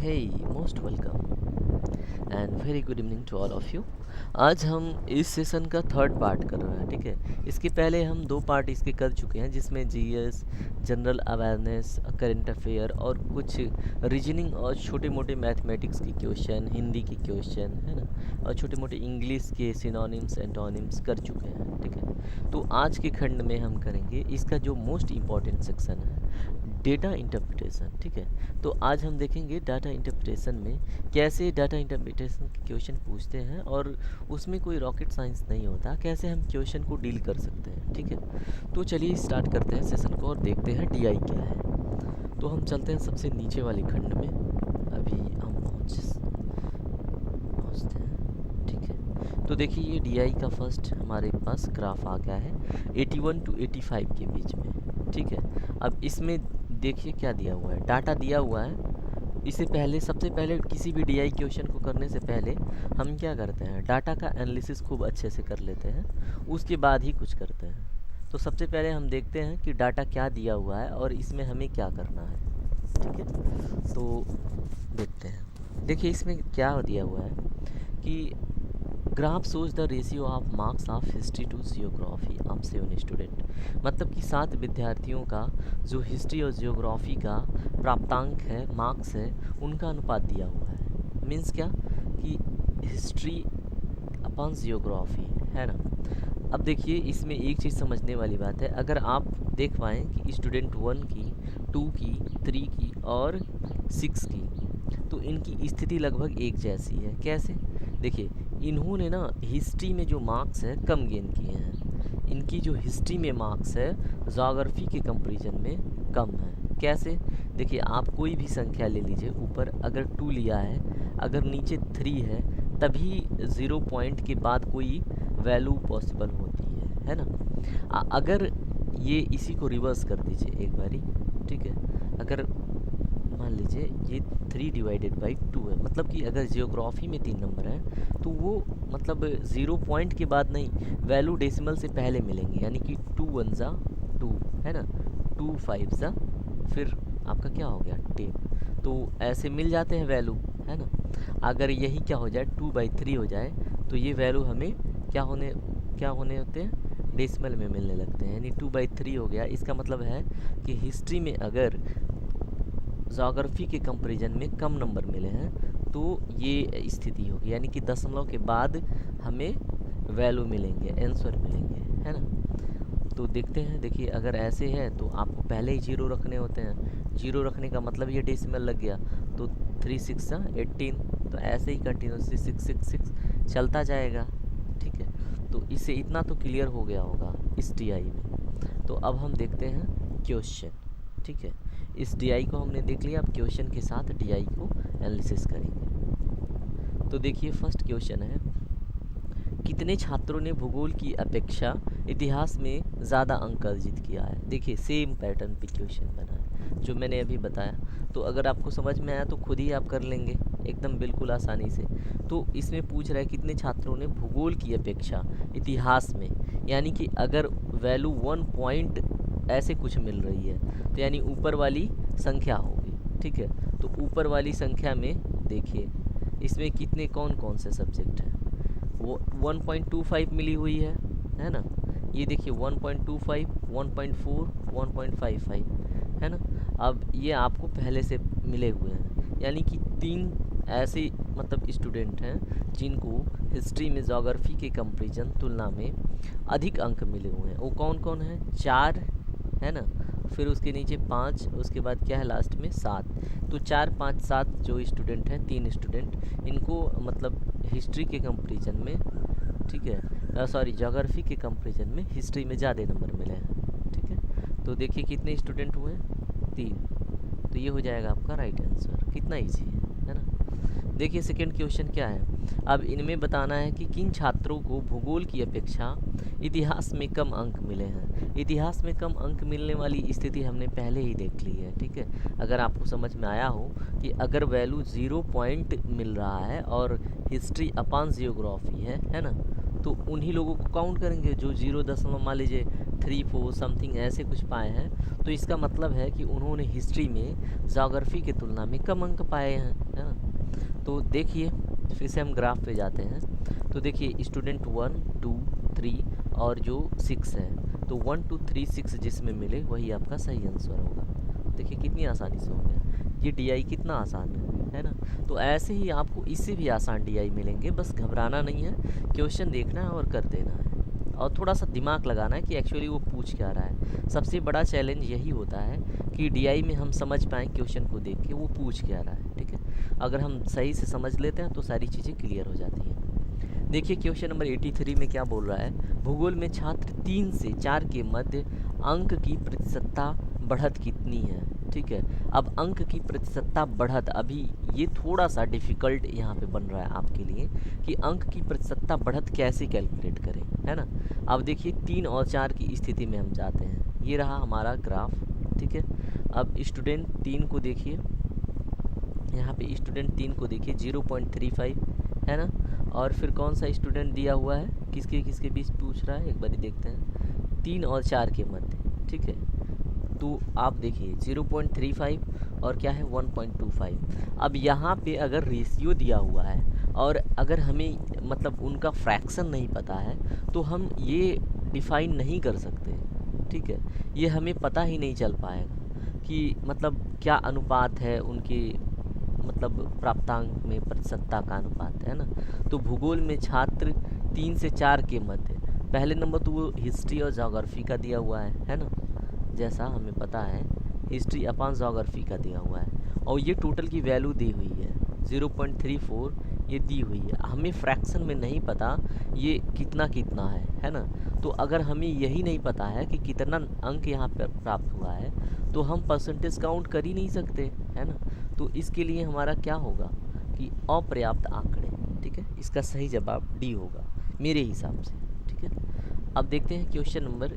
Hey, most welcome and very good evening to all of you. आज हम इस session का थर्ड पार्ट कर रहे हैं, ठीक है। इसके पहले हम दो पार्ट इसके कर चुके हैं, जिसमें GS, general awareness, current affair और कुछ रीजनिंग और छोटे मोटे मैथमेटिक्स के क्वेश्चन, हिंदी के क्वेश्चन, है ना, और छोटे मोटे इंग्लिश के सिनोनिम्स एंटोनिम्स कर चुके हैं, ठीक है। तो आज के खंड में हम करेंगे इसका जो मोस्ट इम्पॉर्टेंट सेक्शन है, डेटा इंटरप्रिटेशन, ठीक है। तो आज हम देखेंगे डाटा इंटरप्रिटेशन में कैसे डाटा इंटरप्रिटेशन के क्वेश्चन पूछते हैं और उसमें कोई रॉकेट साइंस नहीं होता, कैसे हम क्वेश्चन को डील कर सकते हैं, ठीक है। तो चलिए स्टार्ट करते हैं सेशन को और देखते हैं डीआई क्या है। तो हम चलते हैं सबसे नीचे वाले खंड में, अभी हम पहुँचते हैं, ठीक है। तो देखिए ये डीआई का फर्स्ट हमारे पास ग्राफ आ गया है 81 to 85 के बीच में, ठीक है। अब इसमें देखिए क्या दिया हुआ है, डाटा दिया हुआ है। इससे पहले सबसे पहले किसी भी डीआई क्वेश्चन को करने से पहले हम क्या करते हैं, डाटा का एनालिसिस खूब अच्छे से कर लेते हैं, उसके बाद ही कुछ करते हैं। तो सबसे पहले हम देखते हैं कि डाटा क्या दिया हुआ है और इसमें हमें क्या करना है, ठीक है। तो देखते हैं, देखिए इसमें क्या दिया हुआ है कि graph shows the ratio of marks of history to geography of 7 student, मतलब कि 7 विद्यार्थियों का जो हिस्ट्री और जियोग्राफी का प्राप्तांक है, मार्क्स है, उनका अनुपात दिया हुआ है। मीन्स क्या कि हिस्ट्री अपॉन जियोग्राफी, है ना। अब देखिए इसमें एक चीज़ समझने वाली बात है, अगर आप देख पाएँ कि स्टूडेंट 1 की, 2 की, 3 की और 6 की, तो इनकी स्थिति लगभग एक जैसी है। कैसे? देखिए इन्होंने ना हिस्ट्री में जो मार्क्स है कम गेन किए हैं, इनकी जो हिस्ट्री में मार्क्स है ज्योग्राफी के कंपैरिजन में कम है। कैसे? देखिए आप कोई भी संख्या ले लीजिए, ऊपर अगर 2 लिया है, अगर नीचे 3 है, तभी 0 पॉइंट के बाद कोई वैल्यू पॉसिबल होती है ना। अगर ये इसी को रिवर्स कर दीजिए एक बारी, ठीक है। अगर मान लीजिए ये 3 डिवाइडेड बाई 2 है, मतलब कि अगर जियोग्राफी में 3 नंबर हैं तो वो मतलब 0 पॉइंट के बाद नहीं, वैल्यू डेसिमल से पहले मिलेंगे, यानी कि 2 1 ज़ा 2, है ना, 2 5 ज़ा फिर आपका क्या हो गया 10, तो ऐसे मिल जाते हैं वैल्यू, है ना। अगर यही क्या हो जाए 2/3 हो जाए तो ये वैल्यू हमें क्या होने होते हैं, डेसिमल में मिलने लगते हैं, यानी 2/3 हो गया। इसका मतलब है कि हिस्ट्री में अगर ज्योग्राफी के कंपैरिजन में कम नंबर मिले हैं तो ये स्थिति होगी, यानी कि दशमलव के बाद हमें वैल्यू मिलेंगे, आंसर मिलेंगे, है ना। तो देखते हैं, देखिए अगर ऐसे है तो आपको पहले ही 0 रखने होते हैं, 0 रखने का मतलब ये डेसिमल लग गया, तो 3 6 18, तो ऐसे ही कंटिन्यूसली 6 6 6 चलता जाएगा, ठीक है। तो इससे इतना तो क्लियर हो गया होगा इस टीआई में। तो अब हम देखते हैं क्वेश्चन, ठीक है। इस डीआई को हमने देख लिया, अब क्वेश्चन के साथ डीआई को एनालिसिस करेंगे। तो देखिए फर्स्ट क्वेश्चन है, कितने छात्रों ने भूगोल की अपेक्षा इतिहास में ज़्यादा अंक अर्जित किया है। देखिए सेम पैटर्न पे क्वेश्चन बना है जो मैंने अभी बताया, तो अगर आपको समझ में आया तो खुद ही आप कर लेंगे एकदम बिल्कुल आसानी से। तो इसमें पूछ रहा है कितने छात्रों ने भूगोल की अपेक्षा इतिहास में, यानी कि अगर वैल्यू 1 पॉइंट ऐसे कुछ मिल रही है तो यानी ऊपर वाली संख्या होगी, ठीक है। तो ऊपर वाली संख्या में देखिए इसमें कितने कौन कौन से सब्जेक्ट हैं, वो 1.25 मिली हुई है ना। ये देखिए 1.25, 1.4, 1.55, है ना। अब ये आपको पहले से मिले हुए हैं, यानी कि 3 ऐसे मतलब स्टूडेंट हैं जिनको हिस्ट्री में ज्योग्राफी के कंपैरिजन तुलना में अधिक अंक मिले हुए हैं। वो कौन कौन है? 4, है ना, फिर उसके नीचे 5, उसके बाद क्या है लास्ट में 7। तो 4 5 7 जो स्टूडेंट हैं, 3 स्टूडेंट, इनको मतलब हिस्ट्री के कंपैरिजन में, ठीक है, सॉरी ज्योग्राफी के कंपैरिजन में हिस्ट्री में ज़्यादा नंबर मिले हैं, ठीक है। तो देखिए कितने स्टूडेंट हुए, 3, तो ये हो जाएगा आपका राइट आंसर। कितना ईजी है ना। देखिए सेकेंड क्वेश्चन क्या है, अब इनमें बताना है कि किन छात्रों को भूगोल की अपेक्षा इतिहास में कम अंक मिले हैं। इतिहास में कम अंक मिलने वाली स्थिति हमने पहले ही देख ली है, ठीक है। अगर आपको समझ में आया हो कि अगर वैल्यू 0 पॉइंट मिल रहा है और हिस्ट्री अपॉन जियोग्राफी है ना, तो उन्हीं लोगों को काउंट करेंगे जो 0 दशमलव मान लीजिए 3 4 समथिंग ऐसे कुछ पाए हैं, तो इसका मतलब है कि उन्होंने हिस्ट्री में ज्योग्राफी की तुलना में कम अंक पाए हैं, है ना। तो देखिए फिर से हम ग्राफ पे जाते हैं, तो देखिए स्टूडेंट 1 2 3 और जो 6 है, तो 1 2 3 6 जिसमें मिले वही आपका सही आंसर होगा। देखिए कितनी आसानी से हो गया, ये डीआई कितना आसान है ना। तो ऐसे ही आपको इससे भी आसान डीआई मिलेंगे, बस घबराना नहीं है, क्वेश्चन देखना है और कर देना है, और थोड़ा सा दिमाग लगाना है कि एक्चुअली वो पूछ क्या रहा है। सबसे बड़ा चैलेंज यही होता है कि डीआई में हम समझ पाएँ क्वेश्चन को देख के वो पूछ क्या रहा है, ठीक है। अगर हम सही से समझ लेते हैं तो सारी चीज़ें क्लियर हो जाती हैं। देखिए क्वेश्चन नंबर 83 में क्या बोल रहा है, भूगोल में छात्र 3 से 4 के मध्य अंक की प्रतिशतता बढ़त कितनी है, ठीक है। अब अंक की प्रतिशतता बढ़त, अभी ये थोड़ा सा डिफ़िकल्ट यहाँ पे बन रहा है आपके लिए कि अंक की प्रतिशतता बढ़त कैसे कैलकुलेट करें, है ना। अब देखिए 3 और 4 की स्थिति में हम जाते हैं, ये रहा हमारा ग्राफ, ठीक है। अब स्टूडेंट 3 को देखिए, यहाँ पे स्टूडेंट 3 को देखिए 0.35 है ना, और फिर कौन सा स्टूडेंट दिया हुआ है, किसके किसके बीच पूछ रहा है, एक बार देखते हैं, 3 और 4 के मध्य, ठीक है। तो आप देखिए 0.35 और क्या है 1.25। अब यहाँ पे अगर रेशियो दिया हुआ है और अगर हमें मतलब उनका फ्रैक्शन नहीं पता है तो हम ये डिफ़ाइन नहीं कर सकते, ठीक है। ये हमें पता ही नहीं चल पाएगा कि मतलब क्या अनुपात है उनके, मतलब प्राप्तांक में प्रतिशतता का अनुपात है ना। तो भूगोल में छात्र 3 से 4 के मध्य, पहले नंबर तो वो हिस्ट्री और ज्योग्राफी का दिया हुआ है ना, जैसा हमें पता है हिस्ट्री अपॉन ज्योग्राफी का दिया हुआ है, और ये टोटल की वैल्यू दी हुई है 0.34, ये दी हुई है। हमें फ्रैक्शन में नहीं पता ये कितना कितना है ना। तो अगर हमें यही नहीं पता है कि कितना अंक यहाँ पर प्राप्त हुआ है तो हम परसेंटेज काउंट कर ही नहीं सकते, है ना। तो इसके लिए हमारा क्या होगा कि अपर्याप्त आंकड़े, ठीक है। इसका सही जवाब डी होगा मेरे हिसाब से, ठीक है। अब देखते हैं क्वेश्चन नंबर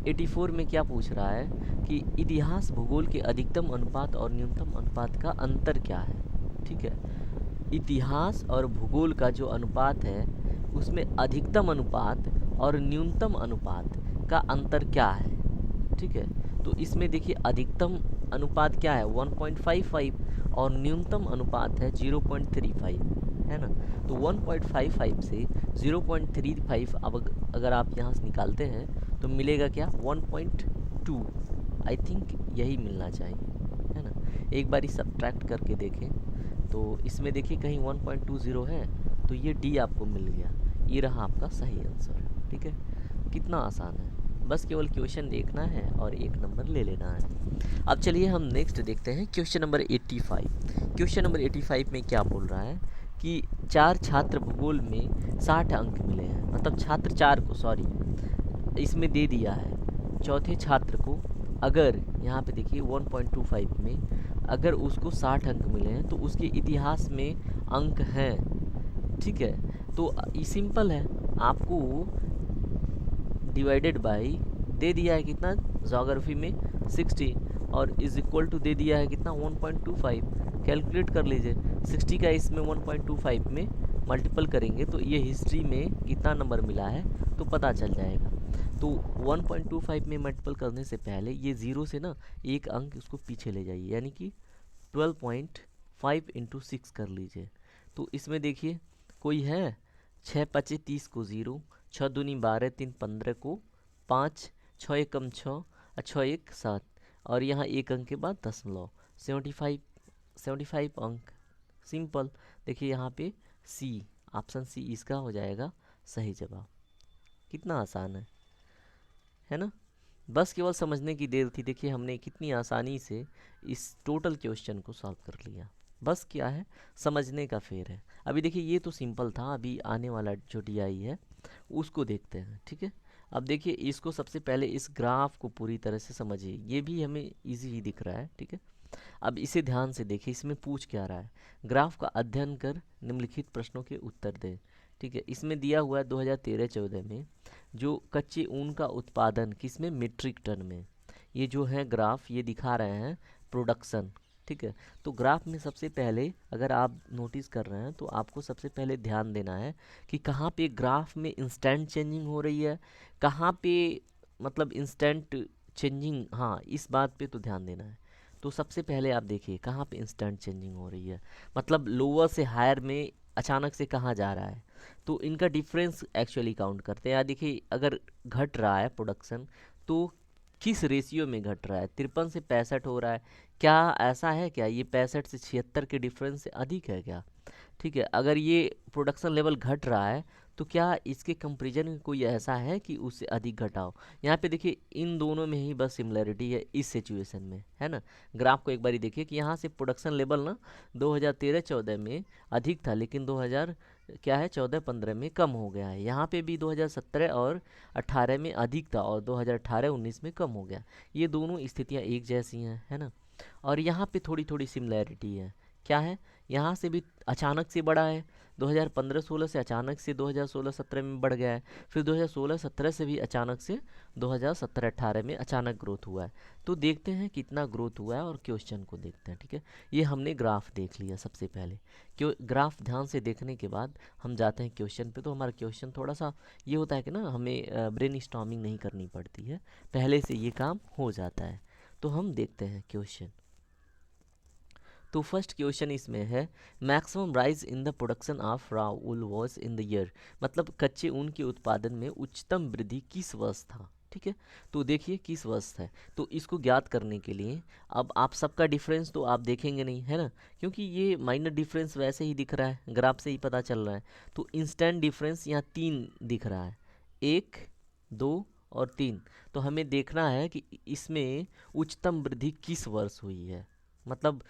84 में क्या पूछ रहा है कि इतिहास भूगोल के अधिकतम अनुपात और न्यूनतम अनुपात का अंतर क्या है, ठीक है। इतिहास और भूगोल का जो अनुपात है उसमें अधिकतम अनुपात और न्यूनतम अनुपात का अंतर क्या है, ठीक है। तो इसमें देखिए अधिकतम अनुपात क्या है 1.55 और न्यूनतम अनुपात है 0.35, है ना। तो 1.55 से 0.35 अब अगर आप यहाँ से निकालते हैं तो मिलेगा क्या 1.2, आई थिंक यही मिलना चाहिए, है ना। एक बार सब्ट्रैक्ट करके देखें तो इसमें देखिए कहीं 1.20 है, तो ये डी आपको मिल गया, ये रहा आपका सही आंसर, ठीक है। कितना आसान है, बस केवल क्वेश्चन देखना है और एक नंबर ले लेना है। अब चलिए हम नेक्स्ट देखते हैं क्वेश्चन नंबर 85। क्वेश्चन नंबर 85 में क्या बोल रहा है कि 4 छात्र भूगोल में 60 अंक मिले हैं, मतलब छात्र 4 को, सॉरी इसमें दे दिया है चौथे छात्र को, अगर यहाँ पे देखिए 1.25 में अगर उसको 60 अंक मिले हैं तो उसके इतिहास में अंक हैं, ठीक है। तो ये सिंपल है, आपको डिवाइडेड बाई दे दिया है कितना ज्योग्राफी में 60 और इज इक्वल टू दे दिया है कितना 1.25, कैलकुलेट कर लीजिए 60 का इसमें 1.25 में मल्टीपल करेंगे तो ये हिस्ट्री में कितना नंबर मिला है तो पता चल जाएगा। तो 1.25 में मल्टीपल करने से पहले ये 0 से ना एक अंक उसको पीछे ले जाइए, यानी कि 12.5 इंटू 6 कर लीजिए। तो इसमें देखिए कोई है 6 5 30 को 0, 6 दूनी 12, 3 15 को 5, 6 एकम 6 और 6 एक 7, और यहाँ एक अंक के बाद 75 अंक, सिंपल। देखिए यहाँ पे सी, ऑप्शन सी इसका हो जाएगा सही जवाब। कितना आसान है ना। बस केवल समझने की देर थी। देखिए हमने कितनी आसानी से इस टोटल क्वेश्चन को सॉल्व कर लिया, बस क्या है समझने का फेर है। अभी देखिए ये तो सिंपल था, अभी आने वाला जो डीआई है उसको देखते हैं, ठीक है। अब देखिए इसको सबसे पहले इस ग्राफ को पूरी तरह से समझिए, ये भी हमें इजी ही दिख रहा है, ठीक है। अब इसे ध्यान से देखिए, इसमें पूछ क्या रहा है, ग्राफ का अध्ययन कर निम्नलिखित प्रश्नों के उत्तर दें, ठीक है। इसमें दिया हुआ है 2013-14 में जो कच्चे ऊन का उत्पादन किसमें, मीट्रिक टन में। ये जो है ग्राफ ये दिखा रहे हैं प्रोडक्शन, ठीक है। तो ग्राफ में सबसे पहले अगर आप नोटिस कर रहे हैं तो आपको सबसे पहले ध्यान देना है कि कहाँ पे ग्राफ में इंस्टेंट चेंजिंग हो रही है, कहाँ पे मतलब इंस्टेंट चेंजिंग, हाँ इस बात पे तो ध्यान देना है। तो सबसे पहले आप देखिए कहाँ पे इंस्टेंट चेंजिंग हो रही है, मतलब लोअर से हायर में अचानक से कहाँ जा रहा है। तो इनका डिफरेंस एक्चुअली काउंट करते हैं। यहाँ देखिए अगर घट रहा है प्रोडक्शन तो किस रेशियो में घट रहा है, 53 से 65 हो रहा है, क्या ऐसा है क्या ये 65 से 76 के डिफरेंस से अधिक है क्या? ठीक है, अगर ये प्रोडक्शन लेवल घट रहा है तो क्या इसके कंपैरिजन में कोई ऐसा है कि उससे अधिक घटाओ। यहाँ पे देखिए इन दोनों में ही बस सिमिलरिटी है इस सिचुएशन में, है ना। ग्राफ को एक बारी देखिए कि यहाँ से प्रोडक्शन लेवल ना 2013-14 में अधिक था, लेकिन 2000 क्या है 14-15 में कम हो गया है। यहाँ पे भी 2017 और 18 में अधिक था और 2018-19 में कम हो गया। ये दोनों स्थितियाँ एक जैसी हैं, है ना। और यहाँ पे थोड़ी थोड़ी सिमिलैरिटी है, क्या है, यहाँ से भी अचानक से बढ़ा है, 2015-16 से अचानक से 2016-17 में बढ़ गया है, फिर 2016-17 से भी अचानक से 2017-18 में अचानक ग्रोथ हुआ है। तो देखते हैं कितना ग्रोथ हुआ है और क्वेश्चन को देखते हैं, ठीक है। ये हमने ग्राफ देख लिया सबसे पहले, क्यों ग्राफ ध्यान से देखने के बाद हम जाते हैं क्वेश्चन पे। तो हमारा क्वेश्चन थोड़ा सा ये होता है कि ना हमें ब्रेन स्टॉर्मिंग नहीं करनी पड़ती है, पहले से ये काम हो जाता है। तो हम देखते हैं क्वेश्चन। तो फर्स्ट क्वेश्चन इसमें है maximum rise in the production of raw wool was in the year, मतलब कच्चे ऊन के उत्पादन में उच्चतम वृद्धि किस वर्ष था, ठीक है। तो देखिए किस वर्ष है, तो इसको ज्ञात करने के लिए अब आप सबका डिफरेंस तो आप देखेंगे नहीं, है ना, क्योंकि ये माइनर डिफरेंस वैसे ही दिख रहा है, ग्राफ से ही पता चल रहा है। तो इंस्टेंट डिफरेंस यहाँ 3 दिख रहा है, 1, 2 और 3। तो हमें देखना है कि इसमें उच्चतम वृद्धि किस वर्ष हुई है। मतलब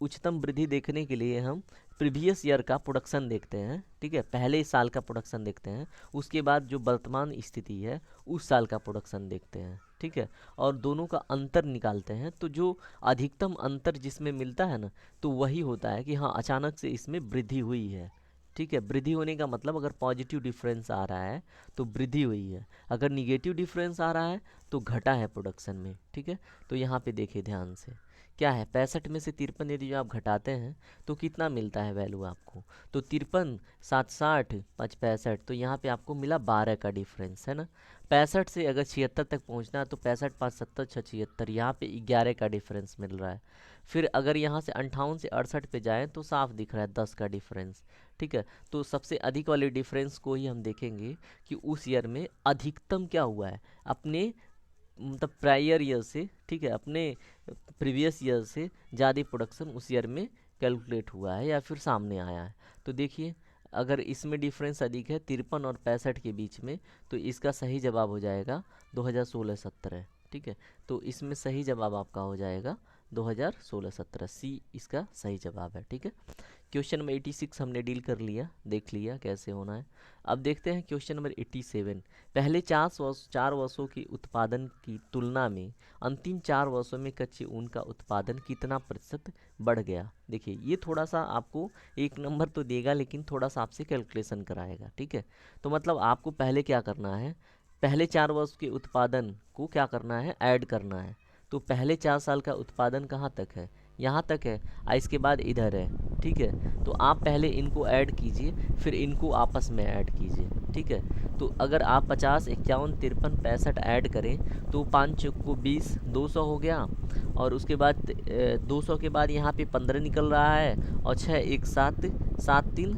उच्चतम वृद्धि देखने के लिए हम प्रीवियस ईयर का प्रोडक्शन देखते हैं, ठीक है, पहले साल का प्रोडक्शन देखते हैं, उसके बाद जो वर्तमान स्थिति है उस साल का प्रोडक्शन देखते हैं, ठीक है, और दोनों का अंतर निकालते हैं। तो जो अधिकतम अंतर जिसमें मिलता है ना, तो वही होता है कि हाँ अचानक से इसमें वृद्धि हुई है, ठीक है। वृद्धि होने का मतलब अगर पॉजिटिव डिफरेंस आ रहा है तो वृद्धि हुई है, अगर निगेटिव डिफरेंस आ रहा है तो घटा है प्रोडक्शन में, ठीक है। तो यहाँ पे देखिए ध्यान से क्या है, 65 में से 53 यदि जो आप घटाते हैं तो कितना मिलता है वैल्यू आपको, तो 53, 7, 60, 5, 65, तो यहाँ पे आपको मिला 12 का डिफरेंस, है ना। 65 से अगर 76 तक पहुँचना है तो 65, 5, 70, 6, 76, यहाँ पे 11 का डिफरेंस मिल रहा है। फिर अगर यहाँ से 58 से 68 पे जाएँ तो साफ दिख रहा है 10 का डिफरेंस, ठीक है। तो सबसे अधिक वाले डिफरेंस को ही हम देखेंगे कि उस ईयर में अधिकतम क्या हुआ है अपने मतलब प्रायर ईयर से, ठीक है, अपने प्रीवियस ईयर से ज़्यादा प्रोडक्शन उस ईयर में कैलकुलेट हुआ है या फिर सामने आया है। तो देखिए अगर इसमें डिफरेंस अधिक है 53 और 65 के बीच में, तो इसका सही जवाब हो जाएगा 2016-17, ठीक है। तो इसमें सही जवाब आपका हो जाएगा 2016-17, सी इसका सही जवाब है, ठीक है। क्वेश्चन नंबर 86 हमने डील कर लिया, देख लिया कैसे होना है। अब देखते हैं क्वेश्चन नंबर 87। पहले 4 वर्षों की उत्पादन की तुलना में अंतिम 4 वर्षों में कच्चे ऊन का उत्पादन कितना प्रतिशत बढ़ गया। देखिए ये थोड़ा सा आपको 1 नंबर तो देगा लेकिन थोड़ा सा आपसे कैलकुलेशन कराएगा, ठीक है। तो मतलब आपको पहले क्या करना है, पहले 4 वर्ष के उत्पादन को क्या करना है, ऐड करना है। तो पहले 4 साल का उत्पादन कहाँ तक है, यहाँ तक है, इसके बाद इधर है, ठीक है। तो आप पहले इनको ऐड कीजिए फिर इनको आपस में ऐड कीजिए, ठीक है। तो अगर आप 50, 51, 53, 65 ऐड करें तो 5 चौक को 20, 200 हो गया, और उसके बाद 200 के बाद यहाँ पे 15 निकल रहा है, और 6, 1, 7, 7, 3,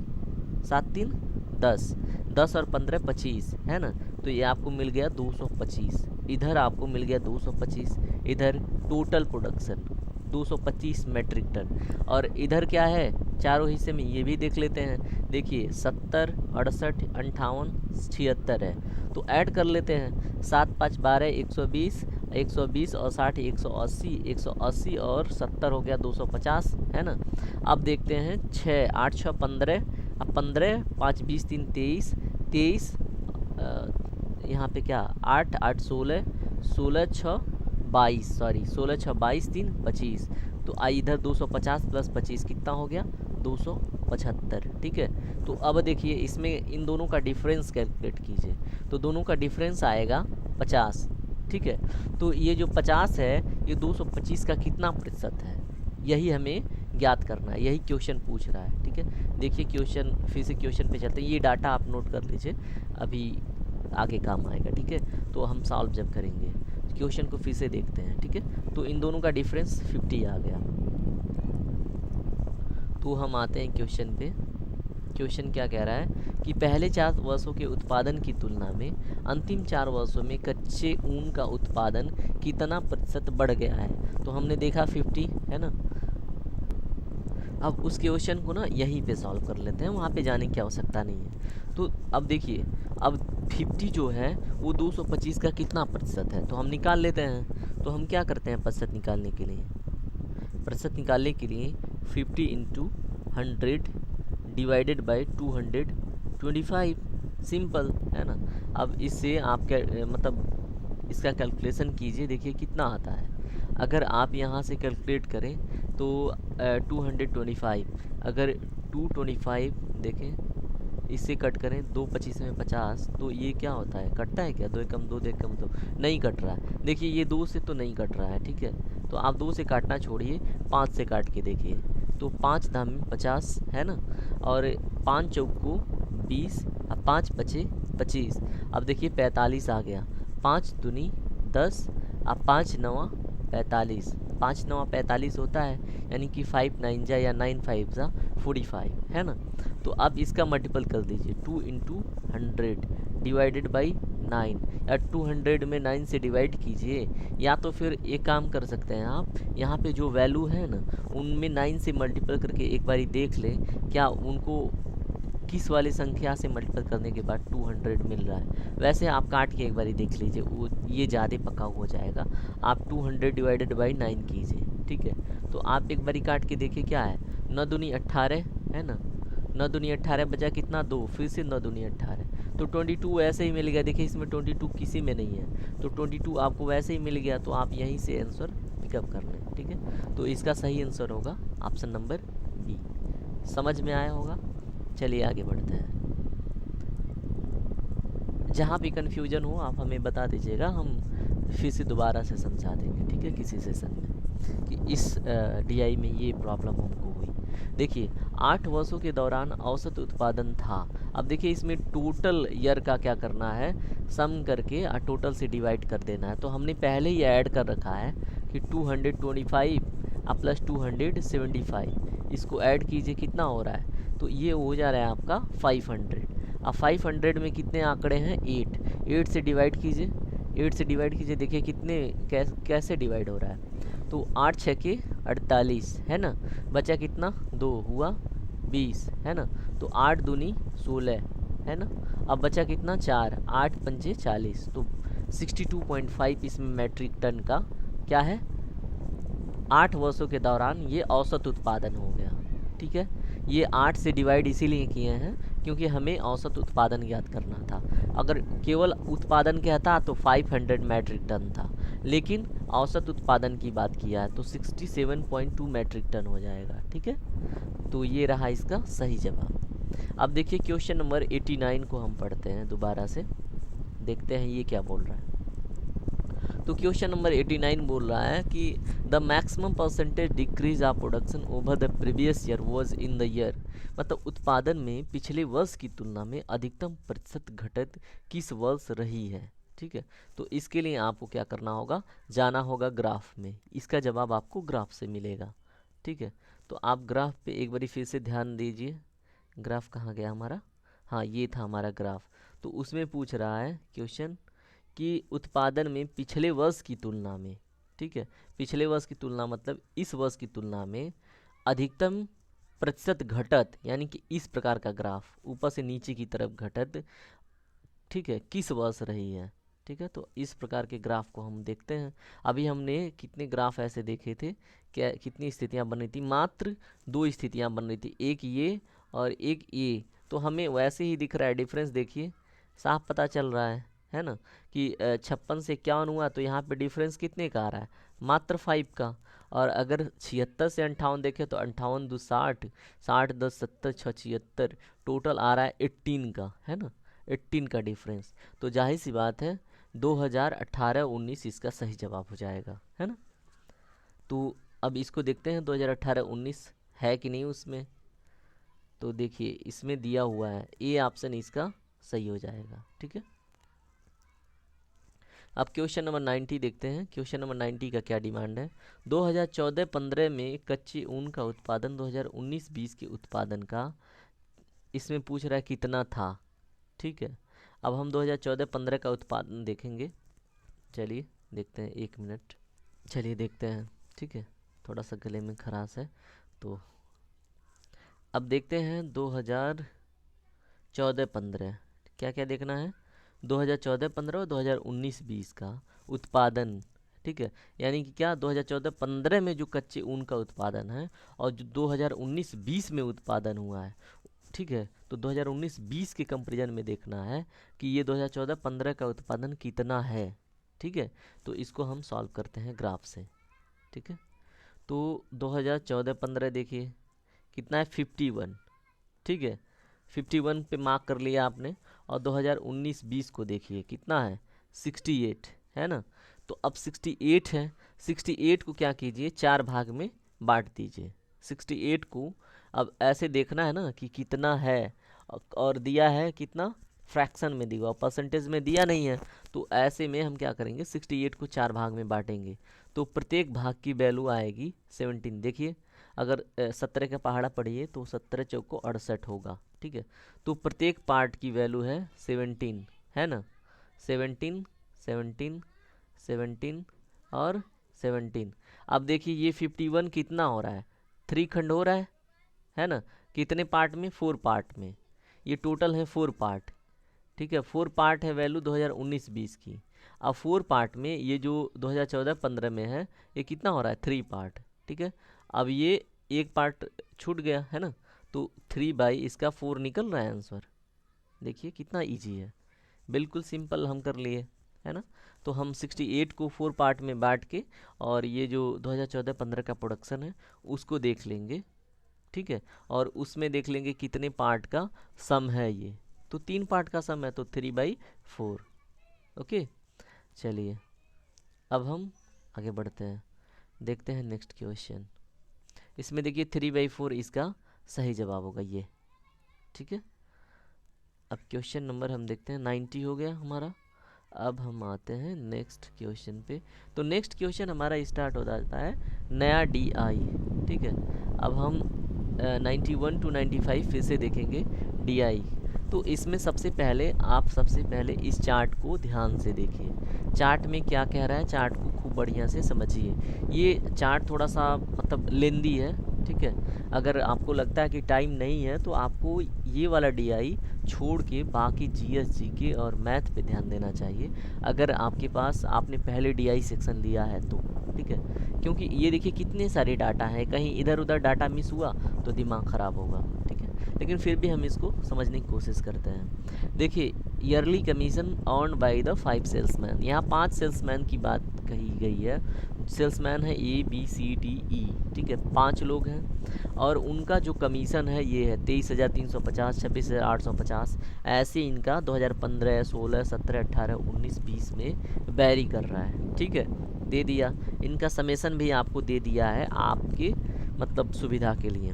7, 3, 10, 10 और 15, 25, है ना। तो ये आपको मिल गया 225, इधर आपको मिल गया 225, इधर टोटल प्रोडक्शन 225 मेट्रिक टन, और इधर क्या है चारों हिस्से में ये भी देख लेते हैं। देखिए 70, 68, 58, 76 है, तो ऐड कर लेते हैं। 7, 5, 12, 120, 120 और 60, 180, 180 और 70 हो गया 250, है ना। अब देखते हैं 6, 8, 6, 15, अब 15, 5, 20, 3, 23, 23, यहाँ पे क्या 8, 8, 16, 16, 6, 22, सॉरी 16, 6, 22, 3, 25, तो इधर 250 प्लस 25 कितना हो गया 275, ठीक है। तो अब देखिए इसमें इन दोनों का डिफरेंस कैलकुलेट कीजिए, तो दोनों का डिफरेंस आएगा 50, ठीक है। तो ये जो 50 है ये 225 का कितना प्रतिशत है, यही हमें ज्ञात करना है, यही क्वेश्चन पूछ रहा है। ठीक है, देखिए क्वेश्चन, फिर से क्वेश्चन पे चलते हैं। ये डाटा आप नोट कर लीजिए, अभी आगे काम आएगा। ठीक है, तो हम सॉल्व जब करेंगे क्वेश्चन को फिर से देखते हैं। ठीक है, तो इन दोनों का डिफरेंस 50 आ गया। तो हम आते हैं क्वेश्चन पे। क्वेश्चन क्या कह रहा है कि पहले 4 वर्षों के उत्पादन की तुलना में अंतिम 4 वर्षों में कच्चे ऊन का उत्पादन कितना प्रतिशत बढ़ गया है। तो हमने देखा 50 है ना। अब उस क्वेश्चन को ना यहीं पे सॉल्व कर लेते हैं, वहाँ पे जाने की आवश्यकता नहीं है। तो अब देखिए, अब 50 जो है वो 225 का कितना प्रतिशत है, तो हम निकाल लेते हैं। तो हम क्या करते हैं प्रतिशत निकालने के लिए, 50 इंटू 100 डिवाइडेड बाई 225, सिंपल है ना। अब इससे आप क्या मतलब इसका कैलकुलेशन कीजिए, देखिए कितना आता है। अगर आप यहाँ से कैलकुलेट करें तो 225, अगर 225 देखें, इससे कट करें, 2 25 में 50, तो ये क्या होता है, कटता है क्या, 2 एकम 2, 2 एकम 2, नहीं कट रहा है। देखिए ये 2 से तो नहीं कट रहा है। ठीक है, तो आप 2 से काटना छोड़िए, 5 से काट के देखिए, तो 5 दाम 50 है ना, और 5 चौको 20, अब 5 बचे 25। अब देखिए 45 आ गया, 5 दूनी 10, अब 5 नवा 45, 5 नवा 45 होता है, यानी कि 5 9 जा या 9 5 जा 45 है ना। तो अब इसका मल्टीपल कर दीजिए, 2 इंटू 100 डिवाइडेड बाई 9, या 200 में 9 से डिवाइड कीजिए, या तो फिर एक काम कर सकते हैं आप, यहाँ पे जो वैल्यू है ना उनमें 9 से मल्टीपल करके एक बारी देख लें क्या उनको किस वाली संख्या से मल्टीपल करने के बाद 200 मिल रहा है। वैसे आप काट के एक बारी देख लीजिए, वो ये ज़्यादा पक्का हो जाएगा। आप 200 डिवाइडेड बाई 9 कीजिए। ठीक है, तो आप एक बारी काट के देखिए क्या है, 9 दूनी 18 है ना, 9 दूनी 18 बचा कितना 2, फिर से 9 दूनी 18, तो 22 ऐसे ही मिल गया। देखिए इसमें 22 किसी में नहीं है, तो 22 आपको वैसे ही मिल गया, तो आप यहीं से आंसर पिकअप कर लें। ठीक है, तो इसका सही आंसर होगा ऑप्शन नंबर बी। समझ में आया होगा। चलिए आगे बढ़ते हैं। जहाँ भी कन्फ्यूजन हो आप हमें बता दीजिएगा, हम फिर से दोबारा से समझा देंगे। ठीक है, किसी सेशन में कि इस डीआई में ये प्रॉब्लम हमको हुई। देखिए 8 वर्षों के दौरान औसत उत्पादन था। अब देखिए इसमें टोटल ईयर का क्या करना है, सम करके टोटल से डिवाइड कर देना है। तो हमने पहले ही ऐड कर रखा है कि 225 प्लस 275, इसको ऐड कीजिए, कितना हो रहा है, तो ये हो जा रहा है आपका 500। अब 500 में कितने आंकड़े हैं, 8 से डिवाइड कीजिए, 8 से डिवाइड कीजिए, देखिए कितने कैसे डिवाइड हो रहा है। तो 8 6 के 48 है ना, बचा कितना 2 हुआ 20 है ना, तो 8 दूनी 16 है ना, अब बचा कितना 4, 8 पंजे 40, तो 62.5 इसमें मैट्रिक टन का क्या है, 8 वर्षों के दौरान ये औसत उत्पादन हो गया। ठीक है, ये 8 से डिवाइड इसीलिए किए हैं क्योंकि हमें औसत उत्पादन ज्ञात करना था। अगर केवल उत्पादन कहता तो 500 मैट्रिक टन था, लेकिन औसत उत्पादन की बात किया है तो 67.2 मैट्रिक टन हो जाएगा। ठीक है, तो ये रहा इसका सही जवाब। अब देखिए क्वेश्चन नंबर 89 को हम पढ़ते हैं दोबारा से, देखते हैं ये क्या बोल रहा है। तो क्वेश्चन नंबर 89 बोल रहा है कि the maximum percentage decrease of production over the previous year was in the year, मतलब उत्पादन में पिछले वर्ष की तुलना में अधिकतम प्रतिशत घटत किस वर्ष रही है। ठीक है, तो इसके लिए आपको क्या करना होगा, जाना होगा ग्राफ में, इसका जवाब आपको ग्राफ से मिलेगा। ठीक है, तो आप ग्राफ पे एक बारी फिर से ध्यान दीजिए। ग्राफ कहाँ गया हमारा, हाँ ये था हमारा ग्राफ। तो उसमें पूछ रहा है क्वेश्चन कि उत्पादन में पिछले वर्ष की तुलना में, ठीक है, पिछले वर्ष की तुलना मतलब इस वर्ष की तुलना में अधिकतम प्रतिशत घटत, यानी कि इस प्रकार का ग्राफ ऊपर से नीचे की तरफ घटत, ठीक है, किस वर्ष रही है। ठीक है, तो इस प्रकार के ग्राफ को हम देखते हैं। अभी हमने कितने ग्राफ ऐसे देखे थे, क्या कितनी स्थितियां बन रही थी, मात्र 2 स्थितियां बन रही थी, एक ये और एक ये। तो हमें वैसे ही दिख रहा है, डिफरेंस देखिए साफ पता चल रहा है ना, कि 56 से 51 हुआ, तो यहाँ पे डिफरेंस कितने का आ रहा है, मात्र 5 का। और अगर 76 से 58 देखें तो 58 2 60, 60 10 70 6 76, टोटल आ रहा है 18 का, है ना, 18 का डिफरेंस। तो जाहिर सी बात है 2018-19 इसका सही जवाब हो जाएगा, है ना। तो अब इसको देखते हैं 2018-19 है कि नहीं उसमें। तो देखिए इसमें दिया हुआ है, ए ऑप्शन इसका सही हो जाएगा। ठीक है, अब क्वेश्चन नंबर 90 देखते हैं। क्वेश्चन नंबर 90 का क्या डिमांड है। 2014-15 में कच्चे ऊन का उत्पादन 2019-20 के उत्पादन का इसमें पूछ रहा है कितना था। ठीक है, अब हम 2014-15 का उत्पादन देखेंगे। चलिए देखते हैं, 1 मिनट, चलिए देखते हैं। ठीक है, थोड़ा सा गले में खराश है तो अब देखते हैं 2014-15 क्या क्या देखना है। 2014-15 और 2019-20 का उत्पादन। ठीक है, यानी कि क्या 2014-15 में जो कच्चे ऊन का उत्पादन है और जो 2019-20 में उत्पादन हुआ है। ठीक है, तो 2019-20 के कंपेरिजन में देखना है कि ये 2014-15 का उत्पादन कितना है। ठीक है, तो इसको हम सॉल्व करते हैं ग्राफ से। ठीक है, तो 2014-15 देखिए कितना है 51। ठीक है, 51 पे मार्क कर लिया आपने। और 2019-20 को देखिए कितना है 68 है ना। तो अब 68 है, 68 को क्या कीजिए 4 भाग में बांट दीजिए। 68 को अब ऐसे देखना है ना कि कितना है, और दिया है कितना फ्रैक्शन में दिया, परसेंटेज में दिया नहीं है। तो ऐसे में हम क्या करेंगे 68 को 4 भाग में बांटेंगे, तो प्रत्येक भाग की वैल्यू आएगी 17। देखिए अगर 17 का पहाड़ा पढ़िए तो 17 चौको 68 होगा। ठीक है, तो प्रत्येक पार्ट की वैल्यू है 17 है ना। 17 17 17 और 17। अब देखिए ये 51 कितना हो रहा है 3 खंड हो रहा है ना। कितने पार्ट में 4 पार्ट में, ये टोटल है 4 पार्ट। ठीक है, 4 पार्ट है वैल्यू 2019-20 की। अब 4 पार्ट में ये जो 2014-15 में है ये कितना हो रहा है 3 पार्ट। ठीक है, अब ये एक पार्ट छूट गया है ना, तो 3 इसका 4 निकल रहा है आंसर। देखिए कितना इजी है, बिल्कुल सिंपल हम कर लिए है ना। तो हम 68 को 4 पार्ट में बांट के और ये जो 2014-15 का प्रोडक्शन है उसको देख लेंगे। ठीक है, और उसमें देख लेंगे कितने पार्ट का सम है ये, तो 3 पार्ट का सम है तो 3/4। ओके, चलिए अब हम आगे बढ़ते हैं, देखते हैं नेक्स्ट क्वेश्चन। इसमें देखिए 3/4 इसका सही जवाब होगा ये। ठीक है, अब क्वेश्चन नंबर हम देखते हैं 90 हो गया हमारा। अब हम आते हैं नेक्स्ट क्वेश्चन पे। तो नेक्स्ट क्वेश्चन हमारा स्टार्ट हो जाता है नया DI। ठीक है, अब हम 91 to 95 फिर से देखेंगे DI। तो इसमें सबसे पहले इस चार्ट को ध्यान से देखिए। चार्ट में क्या कह रहा है, चार्ट को खूब बढ़िया से समझिए। ये चार्ट थोड़ा सा मतलब लेंदी है। ठीक है, अगर आपको लगता है कि टाइम नहीं है तो आपको ये वाला DI छोड़ के बाकी GS GK और मैथ पे ध्यान देना चाहिए, अगर आपके पास आपने पहले DI सेक्शन लिया है तो। ठीक है, क्योंकि ये देखिए कितने सारे डाटा हैं, कहीं इधर उधर डाटा मिस हुआ तो दिमाग ख़राब होगा। ठीक है, लेकिन फिर भी हम इसको समझने की कोशिश करते हैं। देखिए yearly commission earn by the 5 salesman, यहाँ 5 सेल्समैन की बात कही गई है। सेल्समैन है ABCDE। ठीक है, 5 लोग हैं और उनका जो कमीशन है ये है 23,350, 26,850। ऐसे इनका 2015, 16, 17, 18, 19, 20 में वेरी कर रहा है। ठीक है, दे दिया, इनका समेसन भी आपको दे दिया है आपके मतलब सुविधा के लिए